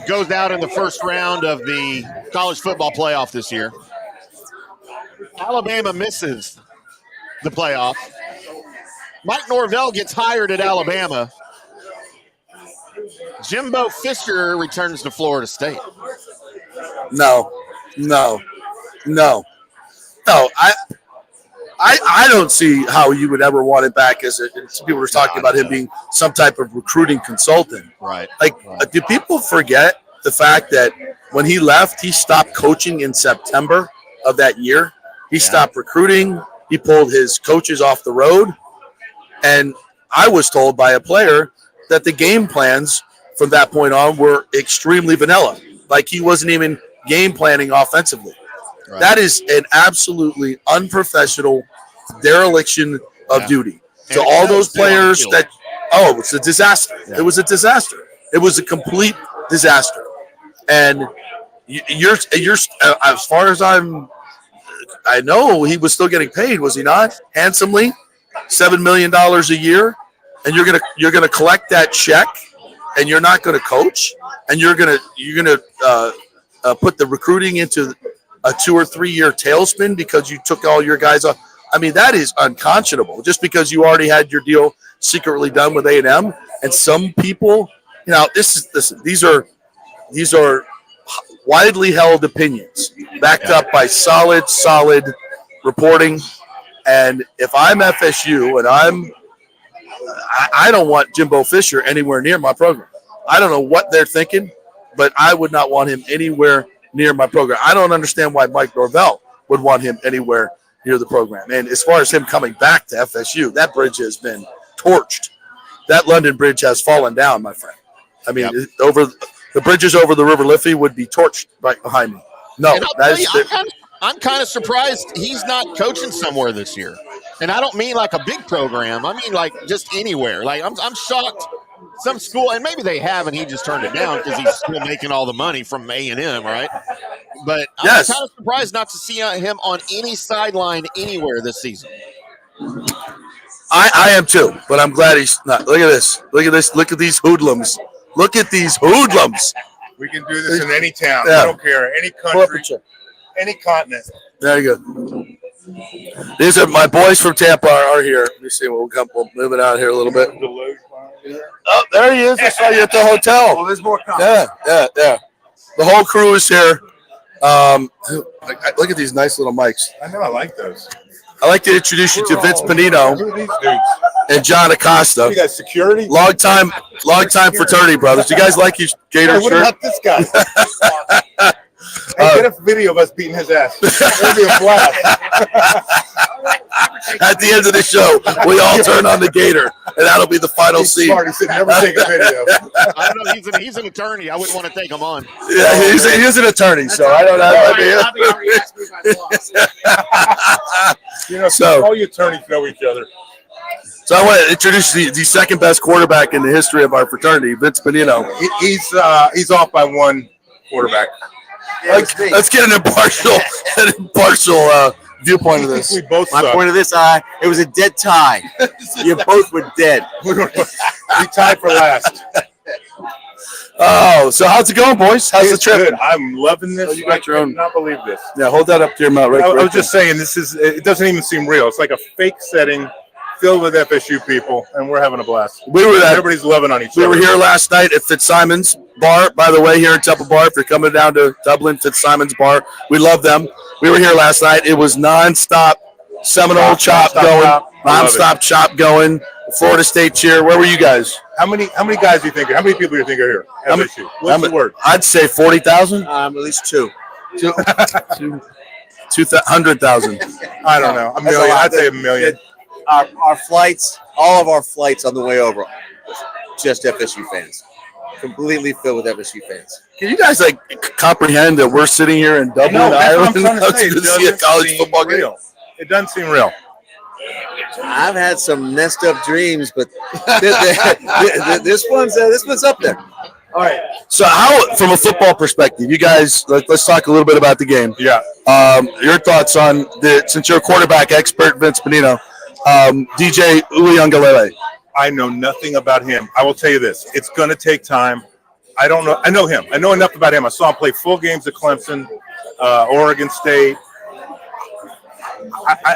goes out in the first round of the college football playoff this year. Alabama misses the playoff. Mike Norvell gets hired at Alabama. Jimbo Fisher returns to Florida State. No. I don't see how you would ever want it back as people were talking about him being some type of recruiting consultant. Right. Like, do people forget the fact that when he left, he stopped coaching in September of that year? He stopped recruiting. He pulled his coaches off the road. And I was told by a player that the game plans from that point on were extremely vanilla. Like, he wasn't even game planning offensively. Right. That is an absolutely unprofessional dereliction of duty. To all those players that, it's a disaster. Yeah. It was a disaster. It was a complete disaster. And you're as far as I know, he was still getting paid, was he not? Handsomely, $7 million a year, and you're gonna collect that check, and you're not gonna coach, and you're gonna put the recruiting into a 2 or 3 year tailspin because you took all your guys off. I mean, that is unconscionable. Just because you already had your deal secretly done with A&M, and some people, these are widely held opinions backed up by solid reporting. And if I'm FSU and I don't want Jimbo Fisher anywhere near my program. I don't know what they're thinking, but I would not want him anywhere near my program. I don't understand why Mike Norvell would want him anywhere near the program. And as far as him coming back to FSU, that bridge has been torched. That London Bridge has fallen down, my friend. I mean, over the bridges over the River Liffey would be torched right behind me. No, I'm kind of surprised he's not coaching somewhere this year. And I don't mean like a big program. I mean like just anywhere. Like I'm shocked. Some school, and maybe they have, and he just turned it down because he's still making all the money from A&M, right? But I'm kind of surprised not to see him on any sideline anywhere this season. I am too, but I'm glad he's not. Look at this. Look at this. Look at these hoodlums. Look at these hoodlums. We can do this in any town. I don't care. Any country, any continent. There you go. These are my boys from Tampa are here. Let me see. We'll move it out here a little bit. Oh, there he is. I saw you at the hotel. Well, there's more coming. Yeah. The whole crew is here. Look at these nice little mics. I know. I like those. I'd like to introduce you to Vince Panino and John Acosta. You guys security? Long time fraternity brothers. You guys like your Gator what shirt? About this guy? Hey, get a video of us beating his ass. It'll be a blast. At the end of the show, we all turn on the Gator, and that'll be the final scene. Smart. He said never take a video. I don't know. He's an attorney. I wouldn't want to take him on. Yeah, he's an attorney, so I don't know. So all the attorneys know each other. So I want to introduce the second best quarterback in the history of our fraternity, Vince Panino. He's off by one quarterback. Let's get an impartial viewpoint of this. My point of this, it was a dead tie. You both were dead. We tied for last. Oh, so how's it going, boys? How's the trip? Good. I'm loving this. You got your own. I cannot believe this. Yeah, hold that up to your mouth. Right, I was just saying, it doesn't even seem real. It's like a fake setting filled with FSU people, and we're having a blast. Everybody's loving on each other. We were here last night at Fitzsimons Bar, by the way, here in Temple Bar. If you're coming down to Dublin, Fitzsimons Bar, we love them. We were here last night. It was nonstop Seminole chop going, nonstop chop going. Florida State cheer. Where were you guys? How many guys do you think? How many people do you think are here? FSU. What's the word? I'd say 40,000. At least two. 200,000. I don't know. A million. I'd say a million. Our flights, all of our flights on the way over, just FSU fans. Completely filled with FSU fans. Can you guys comprehend that we're sitting here in Dublin, Ireland, to see a college football game? It doesn't seem real. I've had some messed up dreams, but this one's up there. All right. So, how, from a football perspective, you guys, let's talk a little bit about the game. Yeah. Your thoughts on since you're a quarterback expert, Vince Bonino, DJ Uiagalelei. I know nothing about him. I will tell you this: it's going to take time. I don't know. I know him. I know enough about him. I saw him play full games at Clemson, Oregon State.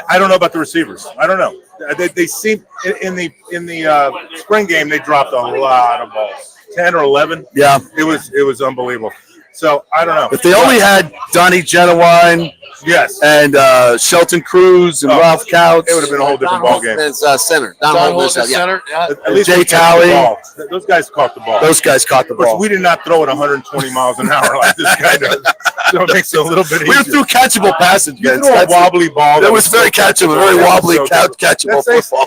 I don't know about the receivers. I don't know. They seem in the spring game they dropped a lot of balls, 10 or 11. Yeah, it was unbelievable. So I don't know if they only had Donnie Genowine, yes, and Shelton Cruz and Ralph Couch, it would have been a whole different ball game. Center. Don Holtman's center. Yeah. At least Jay Talley. Those guys caught the ball. Those guys caught the Of course, ball. we did not throw it 120 miles an hour like this guy does. So it makes it a little bit easier. We threw catchable passes. You threw a wobbly ball. That was very catchable, very wobbly, catchable football.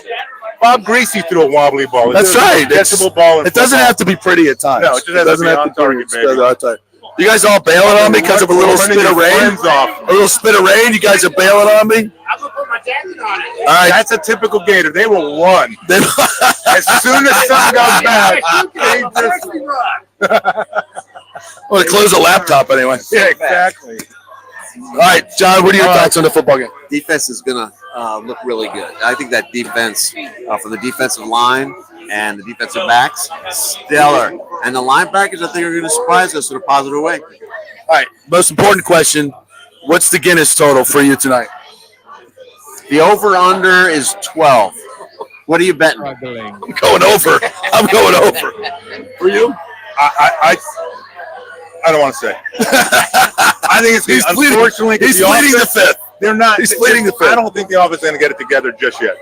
Bob Greasy threw a wobbly ball. That's right. Catchable ball. It doesn't have to be pretty at times. No, it just doesn't have to be on target, baby. You guys all bailing on me because of a little spit of rain? A little spit of rain? You guys are bailing on me? I'm going to put my jacket on it. All right. That's a typical Gator. They will run. As soon as sun goes back, they just well, to close a laptop anyway. Yeah, exactly. All right, John, what are your thoughts on the football game? Defense is going to look really good. I think that defense, from the defensive line and the defensive backs, stellar. And the linebackers, I think, are going to surprise us in a positive way. All right, most important question, what's the Guinness total for you tonight? The over-under is 12. What are you betting? I'm going over. I'm going over. For you? I don't want to say. I think it's unfortunately he's pleading the fifth. They're not. He's pleading the fifth. I don't think the offense is going to get it together just yet.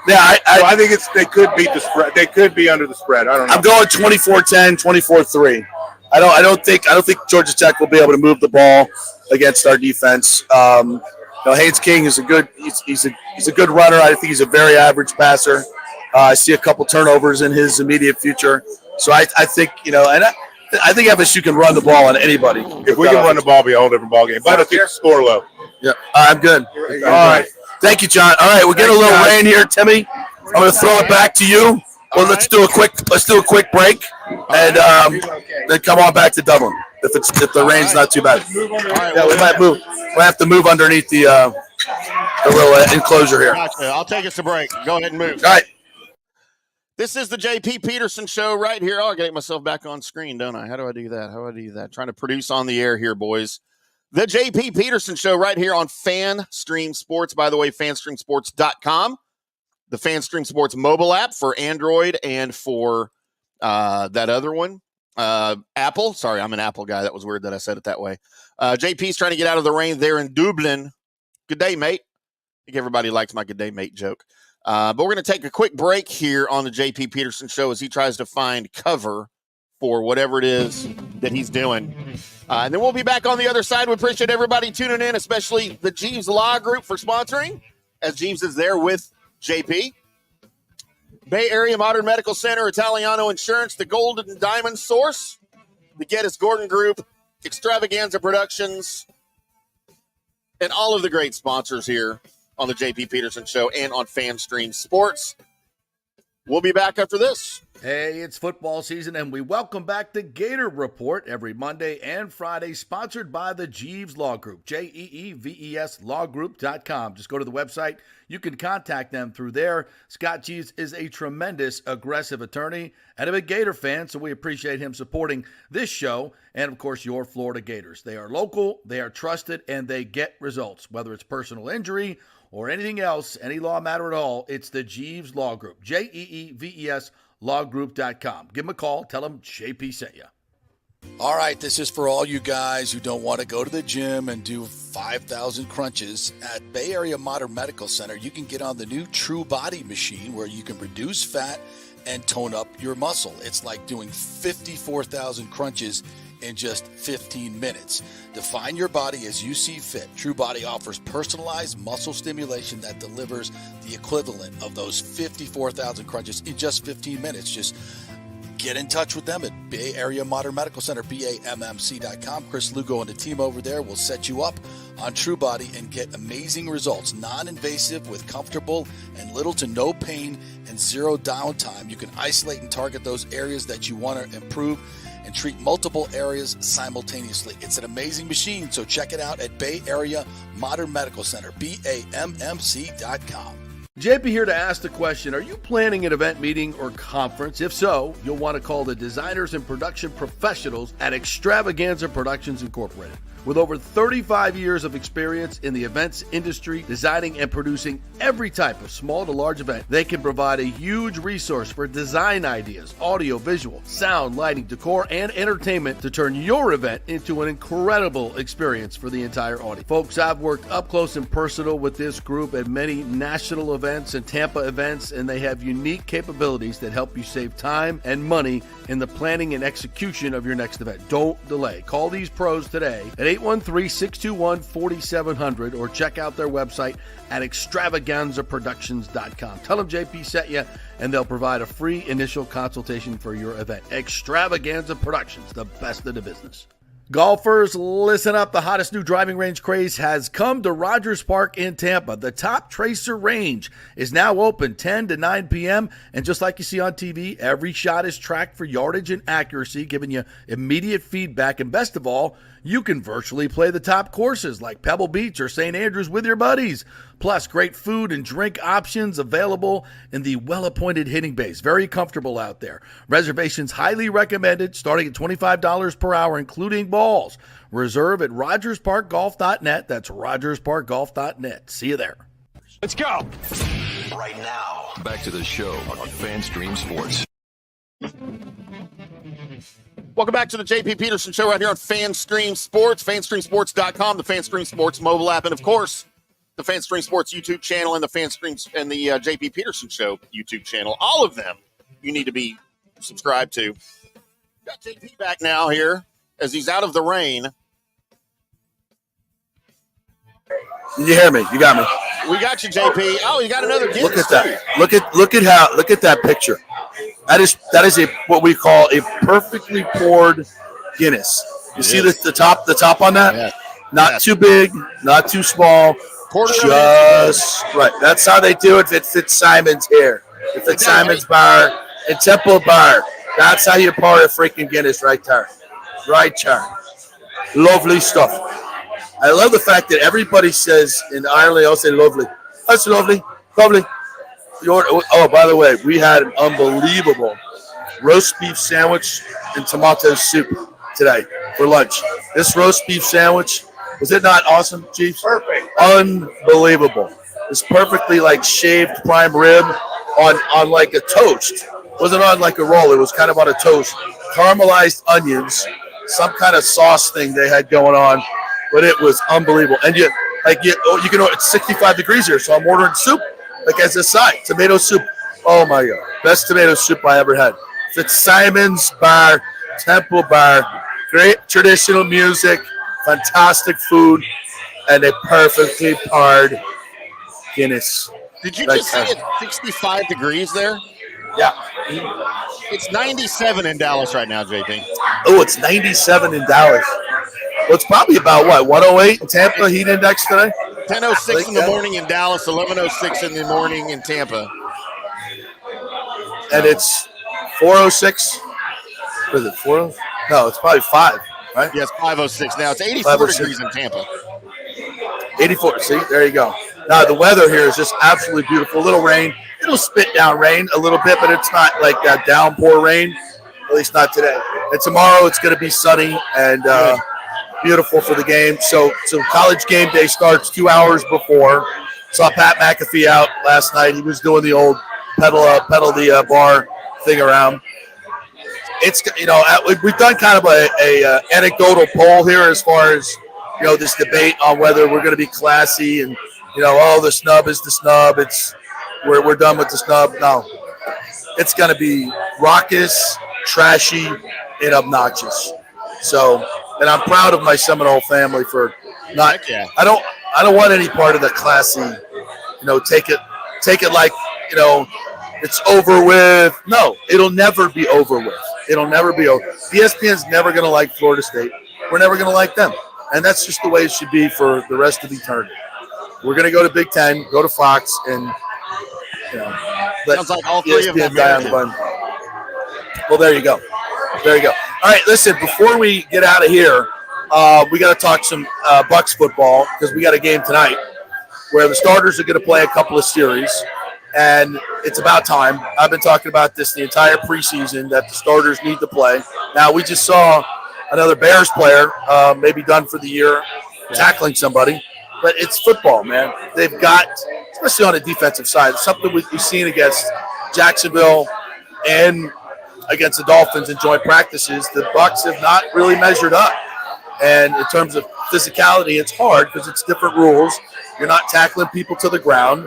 Yeah, I think they could beat the spread. They could be under the spread. I don't know. I'm going 24-10, 24-3. I don't think Georgia Tech will be able to move the ball against our defense. Haynes King is a good he's a good runner. I think he's a very average passer. I see a couple turnovers in his immediate future. So I think I think FSU can run the ball on anybody. If we can run the ball, it'll be a whole different ball game. But I don't think score low. Yeah, I'm good. All right. Thank you, John. All right, we're getting a little rain here, Timmy. I'm going to throw it back to you. Well, let's do a quick break, and then come on back to Dublin if the rain's not too bad. Yeah, we might move. We'll have to move underneath the little enclosure here. Gotcha. I'll take us to break. Go ahead and move. All right. This is the JP Peterson Show right here. Oh, I got to get myself back on screen, don't I? How do I do that? Trying to produce on the air here, boys. The JP Peterson Show right here on FanStream Sports. By the way, FanStreamSports.com. The FanStream Sports mobile app for Android and for that other one, Apple. Sorry, I'm an Apple guy. That was weird that I said it that way. JP's trying to get out of the rain there in Dublin. Good day, mate. I think everybody likes my good day, mate joke. But we're going to take a quick break here on the JP Peterson Show as he tries to find cover for whatever it is that he's doing. And then we'll be back on the other side. We appreciate everybody tuning in, especially the Jeeves Law Group for sponsoring, as Jeeves is there with JP. Bay Area Modern Medical Center, Italiano Insurance, the Golden Diamond Source, the Geddes Gordon Group, Extravaganza Productions, and all of the great sponsors here on the JP Peterson Show and on FanStream Sports. We'll be back after this. Hey, it's football season, and we welcome back the Gator Report every Monday and Friday, sponsored by the Jeeves Law Group, Jeeves lawgroup.com. Just go to the website. You can contact them through there. Scott Jeeves is a tremendous, aggressive attorney and a big Gator fan, so we appreciate him supporting this show and, of course, your Florida Gators. They are local, they are trusted, and they get results, whether it's personal injury or anything else, any law matter at all. It's the Jeeves Law Group, Jeeves lawgroup.com. Give them a call. Tell them JP sent you. All right, this is for all you guys who don't want to go to the gym and do 5,000 crunches. At Bay Area Modern Medical Center, you can get on the new True Body machine where you can reduce fat and tone up your muscle. It's like doing 54,000 crunches in just 15 minutes. Define your body as you see fit. True Body offers personalized muscle stimulation that delivers the equivalent of those 54,000 crunches in just 15 minutes. Just get in touch with them at Bay Area Modern Medical Center, BAMMC.com. Chris Lugo and the team over there will set you up on True Body and get amazing results. Non-invasive with comfortable and little to no pain and zero downtime. You can isolate and target those areas that you want to improve and treat multiple areas simultaneously. It's an amazing machine, so check it out at Bay Area Modern Medical Center, BAMMC.com. JP here to ask the question, are you planning an event, meeting, or conference? If so, you'll want to call the designers and production professionals at Extravaganza Productions Incorporated. With over 35 years of experience in the events industry, designing and producing every type of small to large event, they can provide a huge resource for design ideas, audio, visual, sound, lighting, decor, and entertainment to turn your event into an incredible experience for the entire audience. Folks, I've worked up close and personal with this group at many national events and Tampa events, and they have unique capabilities that help you save time and money in the planning and execution of your next event. Don't delay. Call these pros today at 813-621-4700 or check out their website at extravaganzaproductions.com. Tell them JP sent you, and they'll provide a free initial consultation for your event. Extravaganza Productions, the best in the business. Golfers, listen up. The hottest new driving range craze has come to Rogers Park in Tampa. The Top Tracer range is now open 10 to 9 p.m. And just like you see on TV, every shot is tracked for yardage and accuracy, giving you immediate feedback. And best of all, you can virtually play the top courses like Pebble Beach or St. Andrews with your buddies. Plus, great food and drink options available in the well-appointed hitting bays. Very comfortable out there. Reservations highly recommended, starting at $25 per hour, including balls. Reserve at RogersParkGolf.net. That's RogersParkGolf.net. See you there. Let's go. Right now, back to the show on FanStream Sports. Welcome back to the JP Peterson Show right here on FanStream Sports, FanStreamSports.com, the FanStream Sports mobile app, and of course, the FanStream Sports YouTube channel and the FanStream and the JP Peterson Show YouTube channel. All of them you need to be subscribed to. Got JP back now here as he's out of the rain. Did you hear me? You got me. We got you, JP. Oh, you got another Guinness. Look at that. Look at that picture. That is a what we call a perfectly poured Guinness. You see the top on that? Yeah. Not too big, not too small. Just right. That's how they do it at Fitzsimons here. The Fitzsimons Bar and Temple Bar. That's how you pour a freaking Guinness right there. Right there. Lovely stuff. I love the fact that everybody says in Ireland, they all say lovely. That's lovely. Lovely. Oh, by the way, we had an unbelievable roast beef sandwich and tomato soup today for lunch. This roast beef sandwich, was it not awesome, Chief? Perfect. Unbelievable. It's perfectly like shaved prime rib on like a toast. It wasn't on like a roll. It was kind of on a toast. Caramelized onions, some kind of sauce thing they had going on, but it was unbelievable. And you can, it's 65 degrees here, so I'm ordering soup. Like as a side, tomato soup. Oh my God. Best tomato soup I ever had. Fitzsimons Bar, Temple Bar. Great traditional music, fantastic food, and a perfectly poured Guinness. Did you just say it's 65 degrees there? Yeah. It's 97 in Dallas right now, JP. Oh, it's 97 in Dallas. Well, it's probably about, 108 in Tampa heat index today? 10:06 in the morning in Dallas, 11:06 in the morning in Tampa. And it's 4:06. What is it, 4? No, it's probably 5, right? Yes, 5:06 now. It's 84 degrees in Tampa. 84, see? There you go. Now, the weather here is just absolutely beautiful. A little rain. It'll spit down rain a little bit, but it's not like that downpour rain, at least not today. And tomorrow it's going to be sunny and beautiful for the game. So college game day starts 2 hours before. Saw Pat McAfee out last night. He was doing the old pedal the bar thing around. It's we've done kind of a anecdotal poll here as far as this debate on whether we're going to be classy and the snub is the snub. We're done with the snub. No, it's going to be raucous, trashy, and obnoxious. So. And I'm proud of my Seminole family for not. Yeah. I don't want any part of the classy. Take it like it's over with. No, it'll never be over with. It'll never be over. ESPN's never going to like Florida State. We're never going to like them, and that's just the way it should be for the rest of eternity. We're going to go to Big Ten, go to Fox, and let sounds like all three of them die on the bun. Well, there you go. All right, listen, before we get out of here, we got to talk some Bucks football because we got a game tonight where the starters are going to play a couple of series, and it's about time. I've been talking about this the entire preseason that the starters need to play. Now, we just saw another Bears player, maybe done for the year, tackling somebody, but it's football, man. They've got, especially on the defensive side, something we've seen against Jacksonville and against the Dolphins in joint practices. The Bucs have not really measured up. And in terms of physicality, it's hard because it's different rules. You're not tackling people to the ground,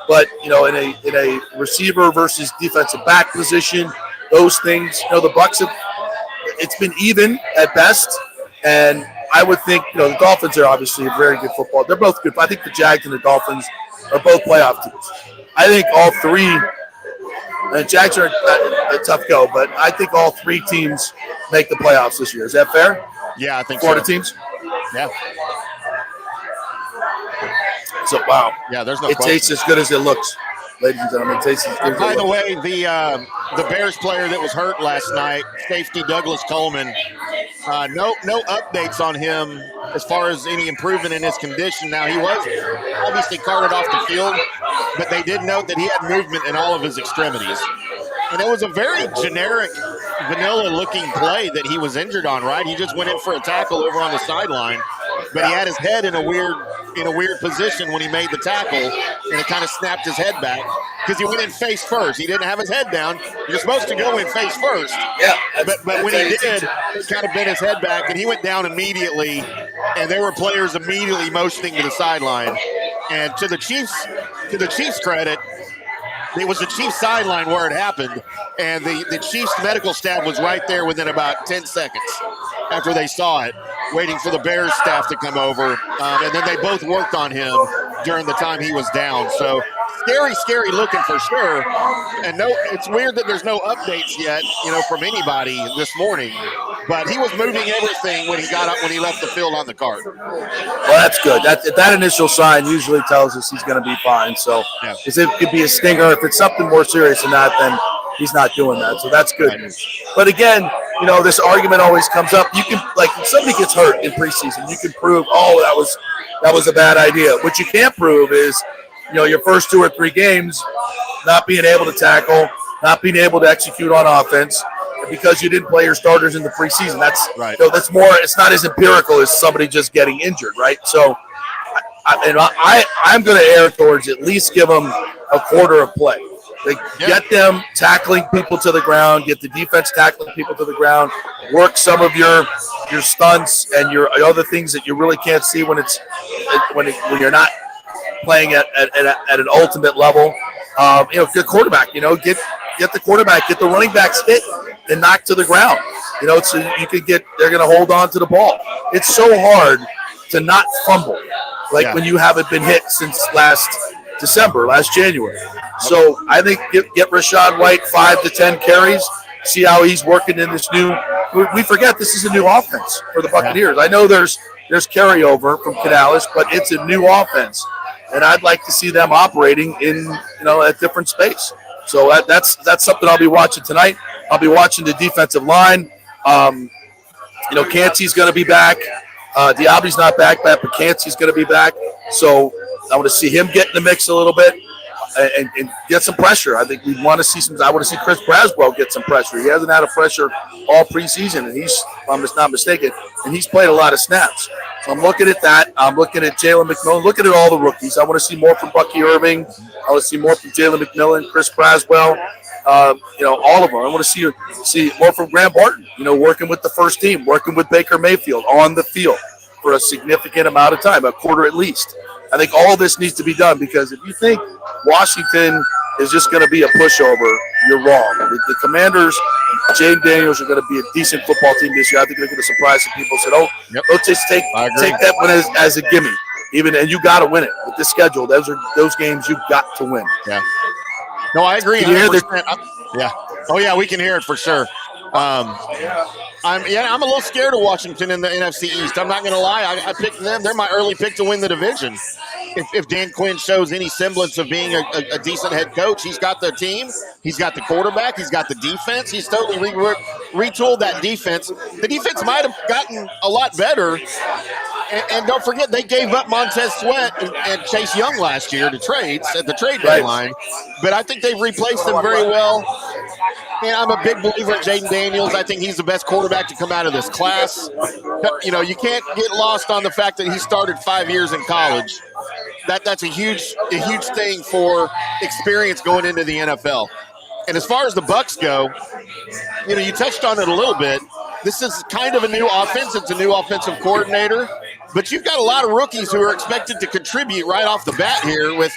but in a receiver versus defensive back position, those things, the Bucs have. It's been even at best, and I would think the Dolphins are obviously a very good football. They're both good. I think the Jags and the Dolphins are both playoff teams. I think all three. The Jags are a tough go, but I think all three teams make the playoffs this year. Is that fair? Yeah, I think Florida so. teams? Yeah. So, wow. Yeah, there's no It question. tastes as good as it looks, ladies and gentlemen. It tastes as good as By it the looks. way, the Bears player that was hurt last night, safety Douglas Coleman, no updates on him as far as any improvement in his condition. Now, he was obviously carted off the field, but they did note that he had movement in all of his extremities. And it was a very generic, vanilla-looking play that he was injured on, right? He just went in for a tackle over on the sideline, but he had his head in a weird position when he made the tackle, and it kind of snapped his head back because he went in face first. He didn't have his head down. You're supposed to go in face first. Yeah. But when he did, he kind of bent his head back, and he went down immediately, and there were players immediately motioning to the sideline. And to the Chiefs' credit, it was the Chiefs' sideline where it happened, and the Chiefs' medical staff was right there within about 10 seconds after they saw it, waiting for the Bears staff to come over, and then they both worked on him during the time he was down. So scary looking for sure. And it's weird that there's no updates yet, from anybody this morning. But he was moving everything when he got up, when he left the field on the cart. Well, that's good. That initial sign usually tells us he's going to be fine. So, because it could be a stinger. If it's something more serious than that, then he's not doing that. So that's good. Right. But again, this argument always comes up. You can, if somebody gets hurt in preseason, you can prove, that was a bad idea. What you can't prove is, your first 2 or 3 games not being able to tackle, not being able to execute on offense, because you didn't play your starters in the preseason. That's right. That's more. It's not as empirical as somebody just getting injured, right? So, I'm going to err towards at least give them a quarter of play. Get them tackling people to the ground. Get the defense tackling people to the ground. Work some of your stunts and your other things that you really can't see when you're not playing at an ultimate level. Good quarterback. Get the quarterback. Get the running backs hit and knocked to the ground. So you could they're going to hold on to the ball. It's so hard to not fumble, when you haven't been hit since last January. So I think get Rachaad White 5 to 10 carries. See how he's working in this new. We forget this is a new offense for the Buccaneers. I know there's carryover from Canales, but it's a new offense, and I'd like to see them operating in a different space. So that's something I'll be watching tonight. I'll be watching the defensive line. Cansey's going to be back. Diaby's not back, but Cansey's going to be back. So I want to see him get in the mix a little bit and get some pressure. I think we want to see I want to see Chris Braswell get some pressure. He hasn't had a pressure all preseason, and if I'm not mistaken, and he's played a lot of snaps. So I'm looking at that. I'm looking at Jalen McMillan, looking at all the rookies. I want to see more from Bucky Irving. I want to see more from Jalen McMillan, Chris Braswell, all of them. I want to see more from Graham Barton, working with the first team, working with Baker Mayfield on the field for a significant amount of time, a quarter at least. I think all this needs to be done because if you think Washington is just going to be a pushover, you're wrong. The Commanders, Jane Daniels, are going to be a decent football team this year. I think they're going to surprise some people. So don't just take that one as a gimme. And you got to win it with this schedule. Those games you've got to win. Yeah. No, I agree. Can you hear yeah. Oh yeah, we can hear it for sure. I'm a little scared of Washington in the NFC East. I'm not going to lie. I picked them. They're my early pick to win the division. if Dan Quinn shows any semblance of being a decent head coach, he's got the team, he's got the quarterback, he's got the defense. He's totally retooled that defense. The defense might have gotten a lot better. And don't forget, they gave up Montez Sweat and Chase Young last year to trades at the trade deadline. But I think they've replaced them very well. And I'm a big believer in Jaden Daniels. I think he's the best quarterback to come out of this class. You know, you can't get lost on the fact that he started 5 years in college. That's a huge thing for experience going into the NFL. And as far as the Bucs go, you know, you touched on it a little bit. This is kind of a new offense. It's a new offensive coordinator. But you've got a lot of rookies who are expected to contribute right off the bat here with,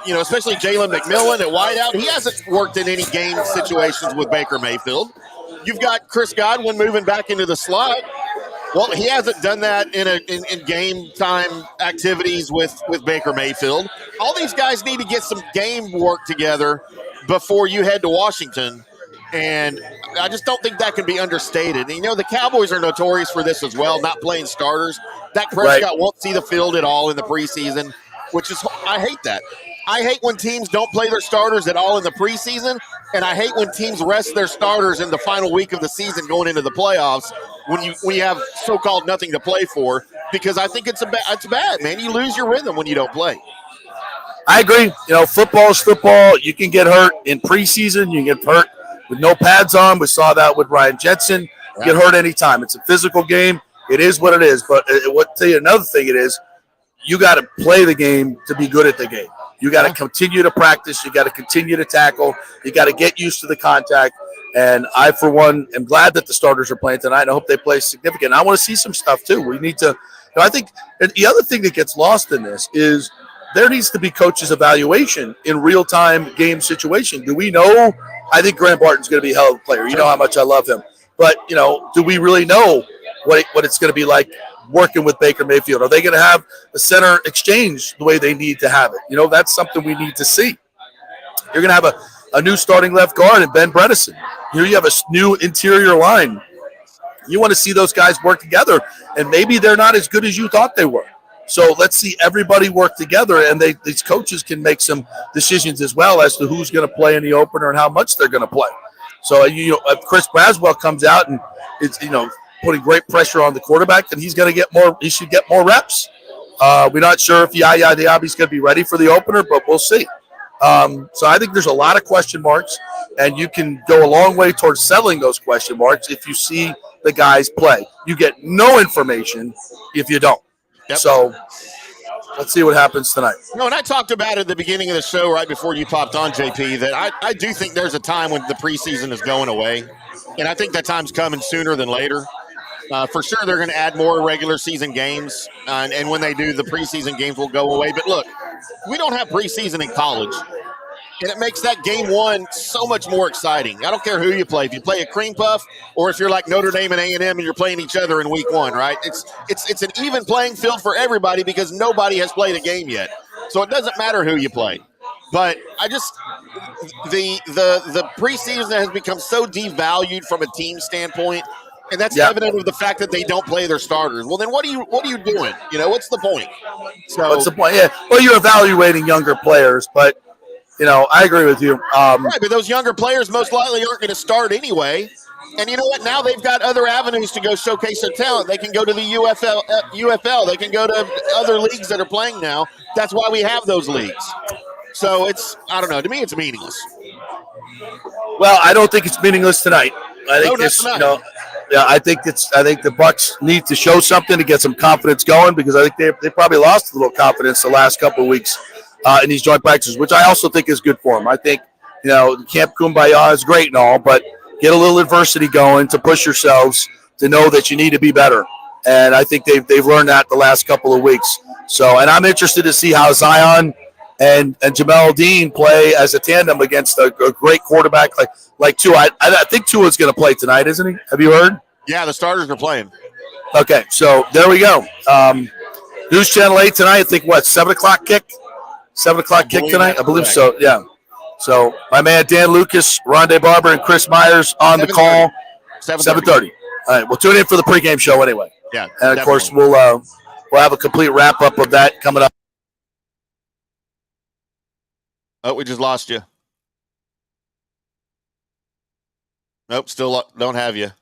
you know, especially Jalen McMillan at wideout. He hasn't worked in any game situations with Baker Mayfield. You've got Chris Godwin moving back into the slot. Well, he hasn't done that in game time activities with Baker Mayfield. All these guys need to get some game work together before you head to Washington. And I just don't think that can be understated. And, you know, the Cowboys are notorious for this as well, not playing starters. Dak Prescott won't see the field at all in the preseason, which is – I hate that. I hate when teams don't play their starters at all in the preseason, and I hate when teams rest their starters in the final week of the season going into the playoffs when you have so-called nothing to play for, because I think it's bad, man. You lose your rhythm when you don't play. I agree. You know, football is football. You can get hurt in preseason. You can get hurt with no pads on. We saw that with Ryan Jensen. Right. Get hurt anytime. It's a physical game. It is what it is. But what tell you another thing it is, you got to play the game to be good at the game. You got to continue to practice. You got to continue to tackle. You got to get used to the contact. And I, for one, am glad that the starters are playing tonight. I hope they play significant. I want to see some stuff, too. We need to – I think the other thing that gets lost in this is there needs to be coaches' evaluation in real-time game situation. Do we know – I think Grant Barton's going to be a hell of a player. You know how much I love him. But, you know, do we really know what it's going to be like working with Baker Mayfield? Are they going to have the center exchange the way they need to have it? You know, that's something we need to see. You're going to have a new starting left guard in Ben Bredesen. Here you have a new interior line. You want to see those guys work together, and maybe they're not as good as you thought they were. So let's see everybody work together, and these coaches can make some decisions as well as to who's going to play in the opener and how much they're going to play. So if Chris Braswell comes out and it's putting great pressure on the quarterback, then he's going to get more. He should get more reps. We're not sure if Yaya Diaby's going to be ready for the opener, but we'll see. So I think there's a lot of question marks, and you can go a long way towards settling those question marks if you see the guys play. You get no information if you don't. Yep. So let's see what happens tonight. No, and I talked about it at the beginning of the show right before you popped on, JP, that I do think there's a time when the preseason is going away, and I think that time's coming sooner than later. For sure, they're going to add more regular season games, and when they do, the preseason games will go away. But look, we don't have preseason in college, and it makes that game one so much more exciting. I don't care who you play. If you play a cream puff or if you're like Notre Dame and A&M and you're playing each other in week one, right? It's an even playing field for everybody because nobody has played a game yet. So it doesn't matter who you play. But I just the preseason has become so devalued from a team standpoint, and that's evident of the fact that they don't play their starters. Well, then what are you doing? You know, what's the point? So what's the point? Yeah. Well, you're evaluating younger players, but you know, I agree with you. Right, but those younger players most likely aren't going to start anyway. And you know what? Now they've got other avenues to go showcase their talent. They can go to the UFL. They can go to other leagues that are playing now. That's why we have those leagues. So I don't know. To me, it's meaningless. Well, I don't think it's meaningless tonight. I think I think the Bucs need to show something to get some confidence going, because I think they probably lost a little confidence the last couple of weeks in these joint practices, which I also think is good for them. I think, Camp Kumbaya is great and all, but get a little adversity going to push yourselves to know that you need to be better. And I think they've learned that the last couple of weeks. So, and I'm interested to see how Zion and Jamel Dean play as a tandem against a great quarterback like Tua. I think Tua's going to play tonight, isn't he? Have you heard? Yeah, the starters are playing. Okay, so there we go. News Channel 8 tonight, I think, 7 o'clock kick? 7 o'clock kick tonight? I believe so, yeah. So my man Dan Lucas, Rondé Barber, and Chris Myers on the call. 7:30. All right, we'll tune in for the pregame show anyway. Yeah, and of course we'll have a complete wrap up of that coming up. Oh, we just lost you. Nope, still don't have you. Did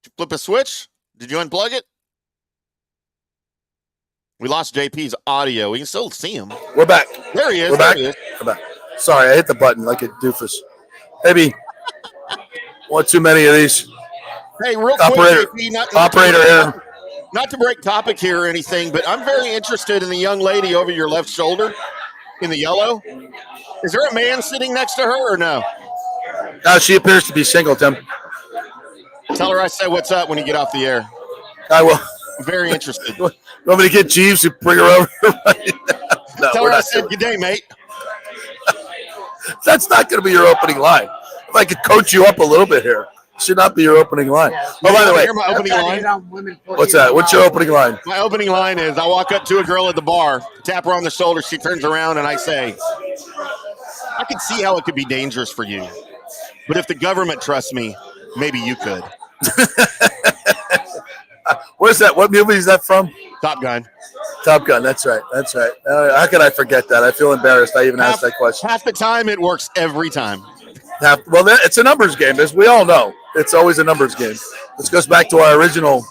you flip a switch? Did you unplug it? We lost JP's audio. We can still see him. We're back. There he is. We're back. There he is. We're back. Sorry, I hit the button like a doofus. Maybe one too many of these. Hey, real Operator, quick, JP, operator here. Not to break topic here or anything, but I'm very interested in the young lady over your left shoulder in the yellow. Is there a man sitting next to her or no? She appears to be single, Tim. Tell her I say what's up when you get off the air. I will. I'm very interested. You want me to get Jeeves to bring her over? No, Tell her I said good day, mate. That's not going to be your opening line. If I could coach you up a little bit here, it should not be your opening line. Oh, by the way, Hear my opening line? What's that? What's your opening line? My opening line is I walk up to a girl at the bar, tap her on the shoulder, she turns around, and I say, I can see how it could be dangerous for you, but if the government trusts me, maybe you could. Where's that? What movie is that from? Top Gun. Top Gun. That's right. That's right. How could I forget that? I feel embarrassed. I even asked that question. Half the time, it works every time. Well, it's a numbers game, as we all know. It's always a numbers game. This goes back to our original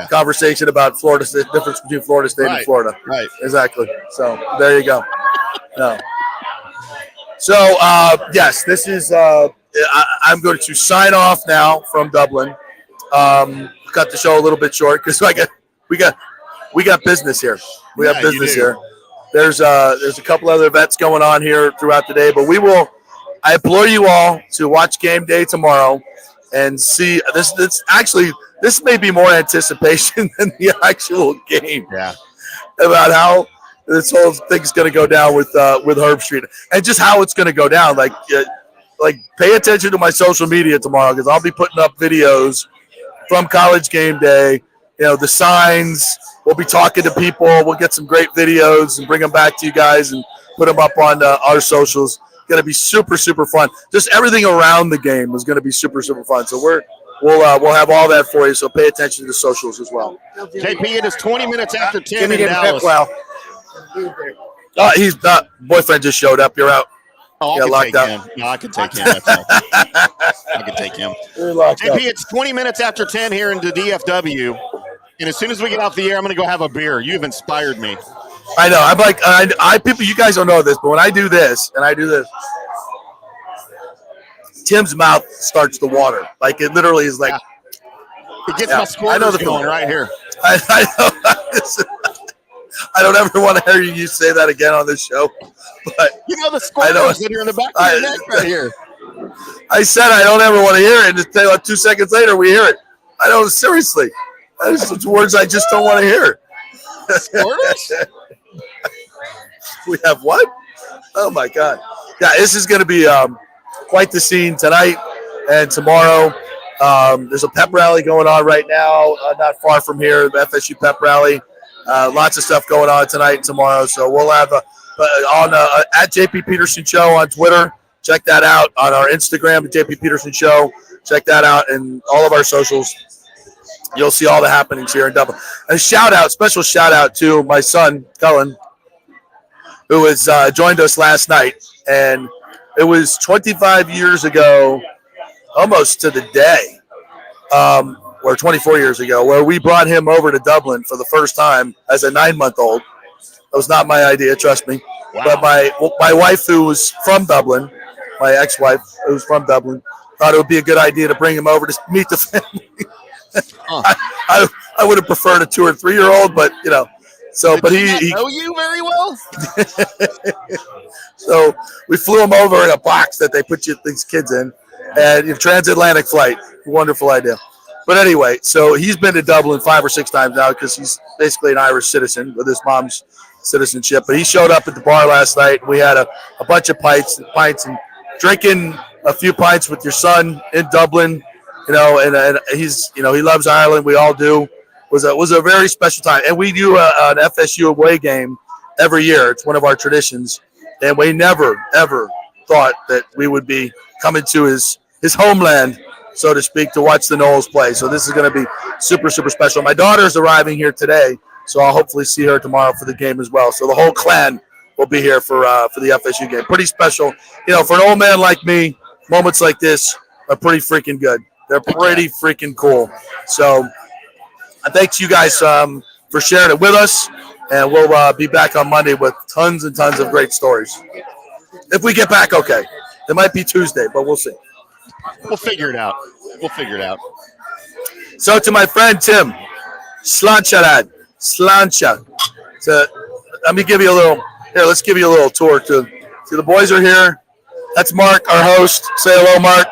conversation about Florida State, difference between Florida State and Florida. Right. Exactly. So there you go. No. So yes, this is. I'm going to sign off now from Dublin. Cut the show a little bit short because we got business here. We got business here. There's a couple other events going on here throughout the day, but I implore you all to watch game day tomorrow and see this. This may be more anticipation than the actual game. Yeah. About how this whole thing's going to go down with Herb Street and just how it's going to go down. Like pay attention to my social media tomorrow because I'll be putting up videos from College Game Day. You know, the signs. We'll be talking to people. We'll get some great videos and bring them back to you guys and put them up on our socials. Going to be super, super fun. Just everything around the game is going to be super, super fun. So we'll have all that for you. So pay attention to the socials as well. JP, it is 20 minutes after 10 in Dallas. He's not. Boyfriend just showed up. You're out. Oh, I can take him. No, I can take him. That's all. I can take him. JP, it's 20 minutes after 10 here in the DFW. And as soon as we get off the air, I'm going to go have a beer. You've inspired me. I know. I'm like, people, you guys don't know this, but when I do this, Tim's mouth starts to water. Like, it literally is like. It gets my squirters going right here. I know. I don't ever want to hear you say that again on this show. But you know the squirters that are in the back of your neck right here. I said I don't ever want to hear it. And just like 2 seconds later, we hear it. I don't, seriously. Those words I just don't want to hear. Squirters? We have what? Oh, my God. Yeah, this is going to be quite the scene tonight and tomorrow. There's a pep rally going on right now, not far from here, the FSU pep rally. Lots of stuff going on tonight and tomorrow. So we'll have on at JP Peterson Show on Twitter. Check that out. On our Instagram, the JP Peterson Show. Check that out. And all of our socials. You'll see all the happenings here in Dublin. A special shout out to my son, Cullen, who has joined us last night. And it was 25 years ago, almost to the day, or 24 years ago, where we brought him over to Dublin for the first time as a 9-month-old. That was not my idea, trust me. Wow. But my wife, who was from Dublin, my ex-wife, who was from Dublin, thought it would be a good idea to bring him over to meet the family. I would have preferred a 2 or 3-year-old, but you know. So, Did he know you very well. So we flew him over in a box that they put these kids in, and transatlantic flight. Wonderful idea. But anyway, so he's been to Dublin 5 or 6 times now because he's basically an Irish citizen with his mom's citizenship. But he showed up at the bar last night. We had a bunch of pints and drinking a few pints with your son in Dublin. You know, and he's, you know, he loves Ireland. We all do. Was a very special time. And we do an FSU away game every year. It's one of our traditions. And we never, ever thought that we would be coming to his homeland, so to speak, to watch the Noles play. So this is going to be super, super special. My daughter's arriving here today, so I'll hopefully see her tomorrow for the game as well. So the whole clan will be here for the FSU game. Pretty special. You know, for an old man like me, moments like this are pretty freaking good. They're pretty freaking cool. So thanks you guys for sharing it with us, and we'll be back on Monday with tons and tons of great stories. If we get back, okay. It might be Tuesday, but we'll see. We'll figure it out. So to my friend Tim, Slancha. So let me give you a little. Here, let's give you a little tour. See, the boys are here. That's Mark, our host. Say hello, Mark.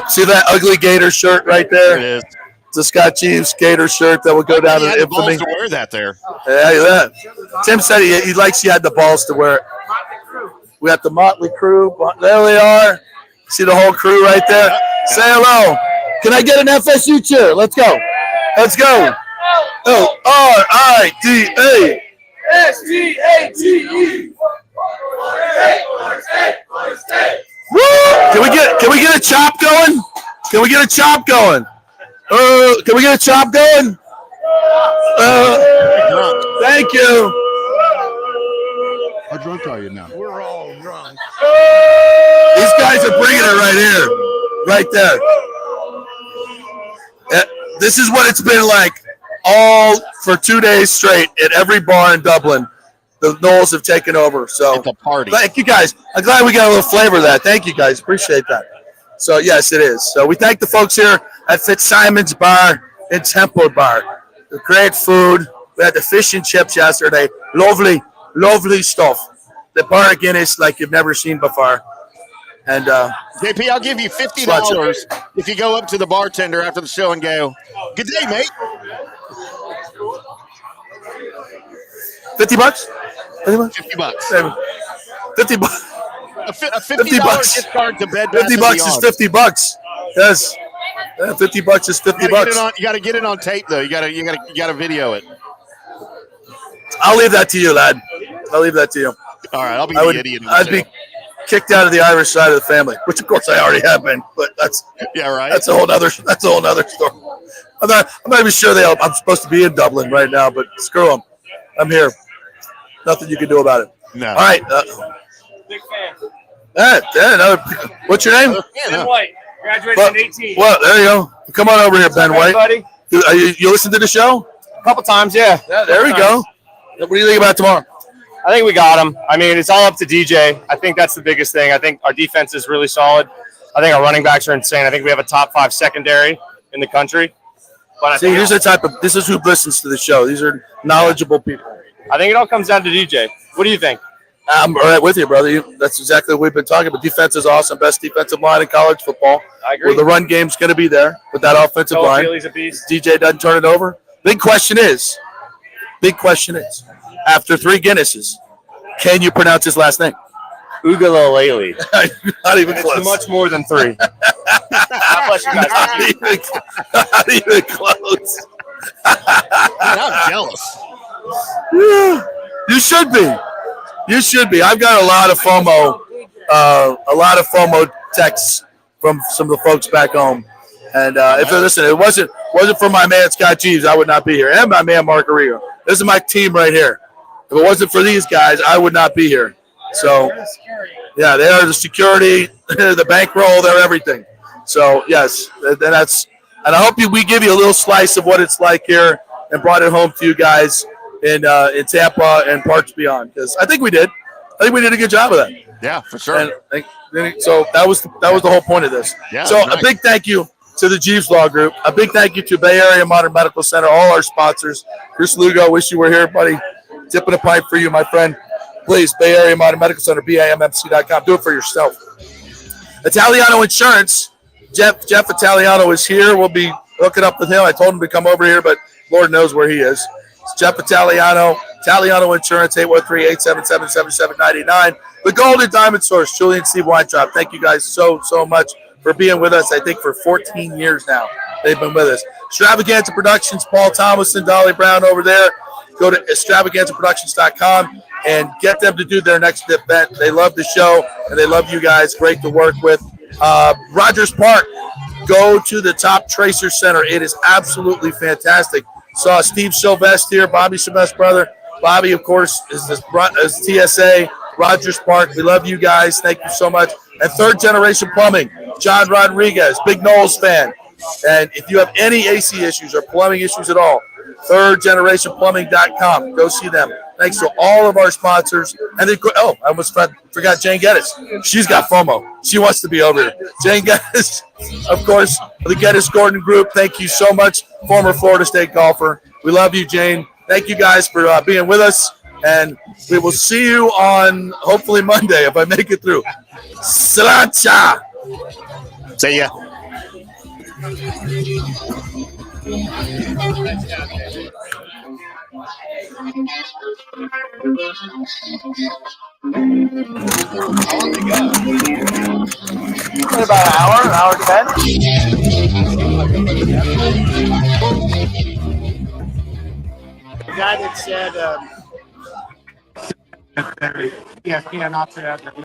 See that ugly Gator shirt right there? It is. It's a Scott Chiefs Gator shirt that will go down to infamy. To wear that there. Yeah, Tim said he likes he had the balls to wear it. We got the Motley crew. There they are. See the whole crew right there? Yep. Say hello. Can I get an FSU cheer? Let's go. O-R-I-D-A. S-T-A-T-E. Woo! Can we get a chop going? Thank you. How drunk are you now? We're all drunk. These guys are bringing it right here, right there. This is what it's been like all for 2 days straight at every bar in Dublin. The Noles have taken over. So it's a party. Thank you guys. I'm glad we got a little flavor of that. Thank you guys. Appreciate that. So yes, it is. So we thank the folks here at Fitzsimons Bar and Temple Bar. The great food. We had the fish and chips yesterday. Lovely stuff. The bar Guinness like you've never seen before. And JP, I'll give you $50 if you go up to the bartender after the show and go, "Good day, mate." $50? $50? $50. $50. A $50 gift card to Bed Bath & $50 is $50. Yes. Yeah, $50 is $50. You got to get it on tape though. You got to video it. I'll leave that to you, lad. I'll leave that to you. All right, I'll be the idiot. I'd be kicked out of the Irish side of the family, which of course I already have been. But that's a whole other story. I'm not even sure I'm supposed to be in Dublin right now, but screw them. I'm here. Nothing you can do about it. No. All right. Big fan. What's your name? Ben White. Graduated in 18. Well, there you go. Come on over here, Ben White. Buddy. You listen to the show? A couple times, yeah. There we go. What do you think about tomorrow? I think we got him. I mean, it's all up to DJ. I think that's the biggest thing. I think our defense is really solid. I think our running backs are insane. I think we have a top 5 secondary in the country. But This is who listens to the show. These are knowledgeable people. I think it all comes down to DJ. What do you think? I'm right with you, brother. That's exactly what we've been talking about. Defense is awesome. Best defensive line in college football. I agree. Where the run game's going to be there with that offensive line. He's a beast. DJ doesn't turn it over. Big question is, after 3 Guinnesses, can you pronounce his last name? Ugalele. Not even close. It's much more than 3. God bless you guys. Not even close. I'm jealous. Yeah, you should be. I've got a lot of FOMO texts from some of the folks back home. And if it wasn't for my man Scott Jeeves, I would not be here. And my man Mark Arrigo. This is my team right here. If it wasn't for these guys, I would not be here. So, yeah, they are the security, the bankroll, they're everything. So, yes, and I hope we give you a little slice of what it's like here and brought it home to you guys in Tampa and parts beyond. Because I think we did. I think we did a good job of that. Yeah, for sure. So that was the whole point of this. Yeah, so nice. A big thank you to the Jeeves Law Group. A big thank you to Bay Area Modern Medical Center, all our sponsors. Chris Lugo, wish you were here, buddy. Tipping a pipe for you, my friend. Please, Bay Area Modern Medical Center, BAMMC.com. Do it for yourself. Italiano Insurance. Jeff Italiano is here. We'll be hooking up with him. I told him to come over here, but Lord knows where he is. It's Jeff Italiano Insurance, 813-877-7799. The Golden Diamond Source, Julian Steve Weintraub. Thank you guys so much for being with us. I think for 14 years now they've been with us. Extravaganza Productions, Paul Thomas and Dolly Brown over there. Go to extravaganzaproductions.com and get them to do their next event. They love the show, and they love you guys. Great to work with. Rogers Park, go to the Top Tracer Center. It is absolutely fantastic. Saw Steve Sylvester here, Bobby Sylvester's brother. Bobby, of course, is TSA, Rogers Park. We love you guys. Thank you so much. And Third Generation Plumbing, John Rodriguez, big Knowles fan. And if you have any AC issues or plumbing issues at all, thirdgenerationplumbing.com. Go see them. Thanks to all of our sponsors. And then, I almost forgot Jane Geddes. She's got FOMO. She wants to be over here. Jane Geddes, of course, the Geddes Gordon Group. Thank you so much, former Florida State golfer. We love you, Jane. Thank you guys for being with us. And we will see you on hopefully Monday if I make it through. Sriracha. See ya. About an hour 10. The guy that said, ESPN opted out.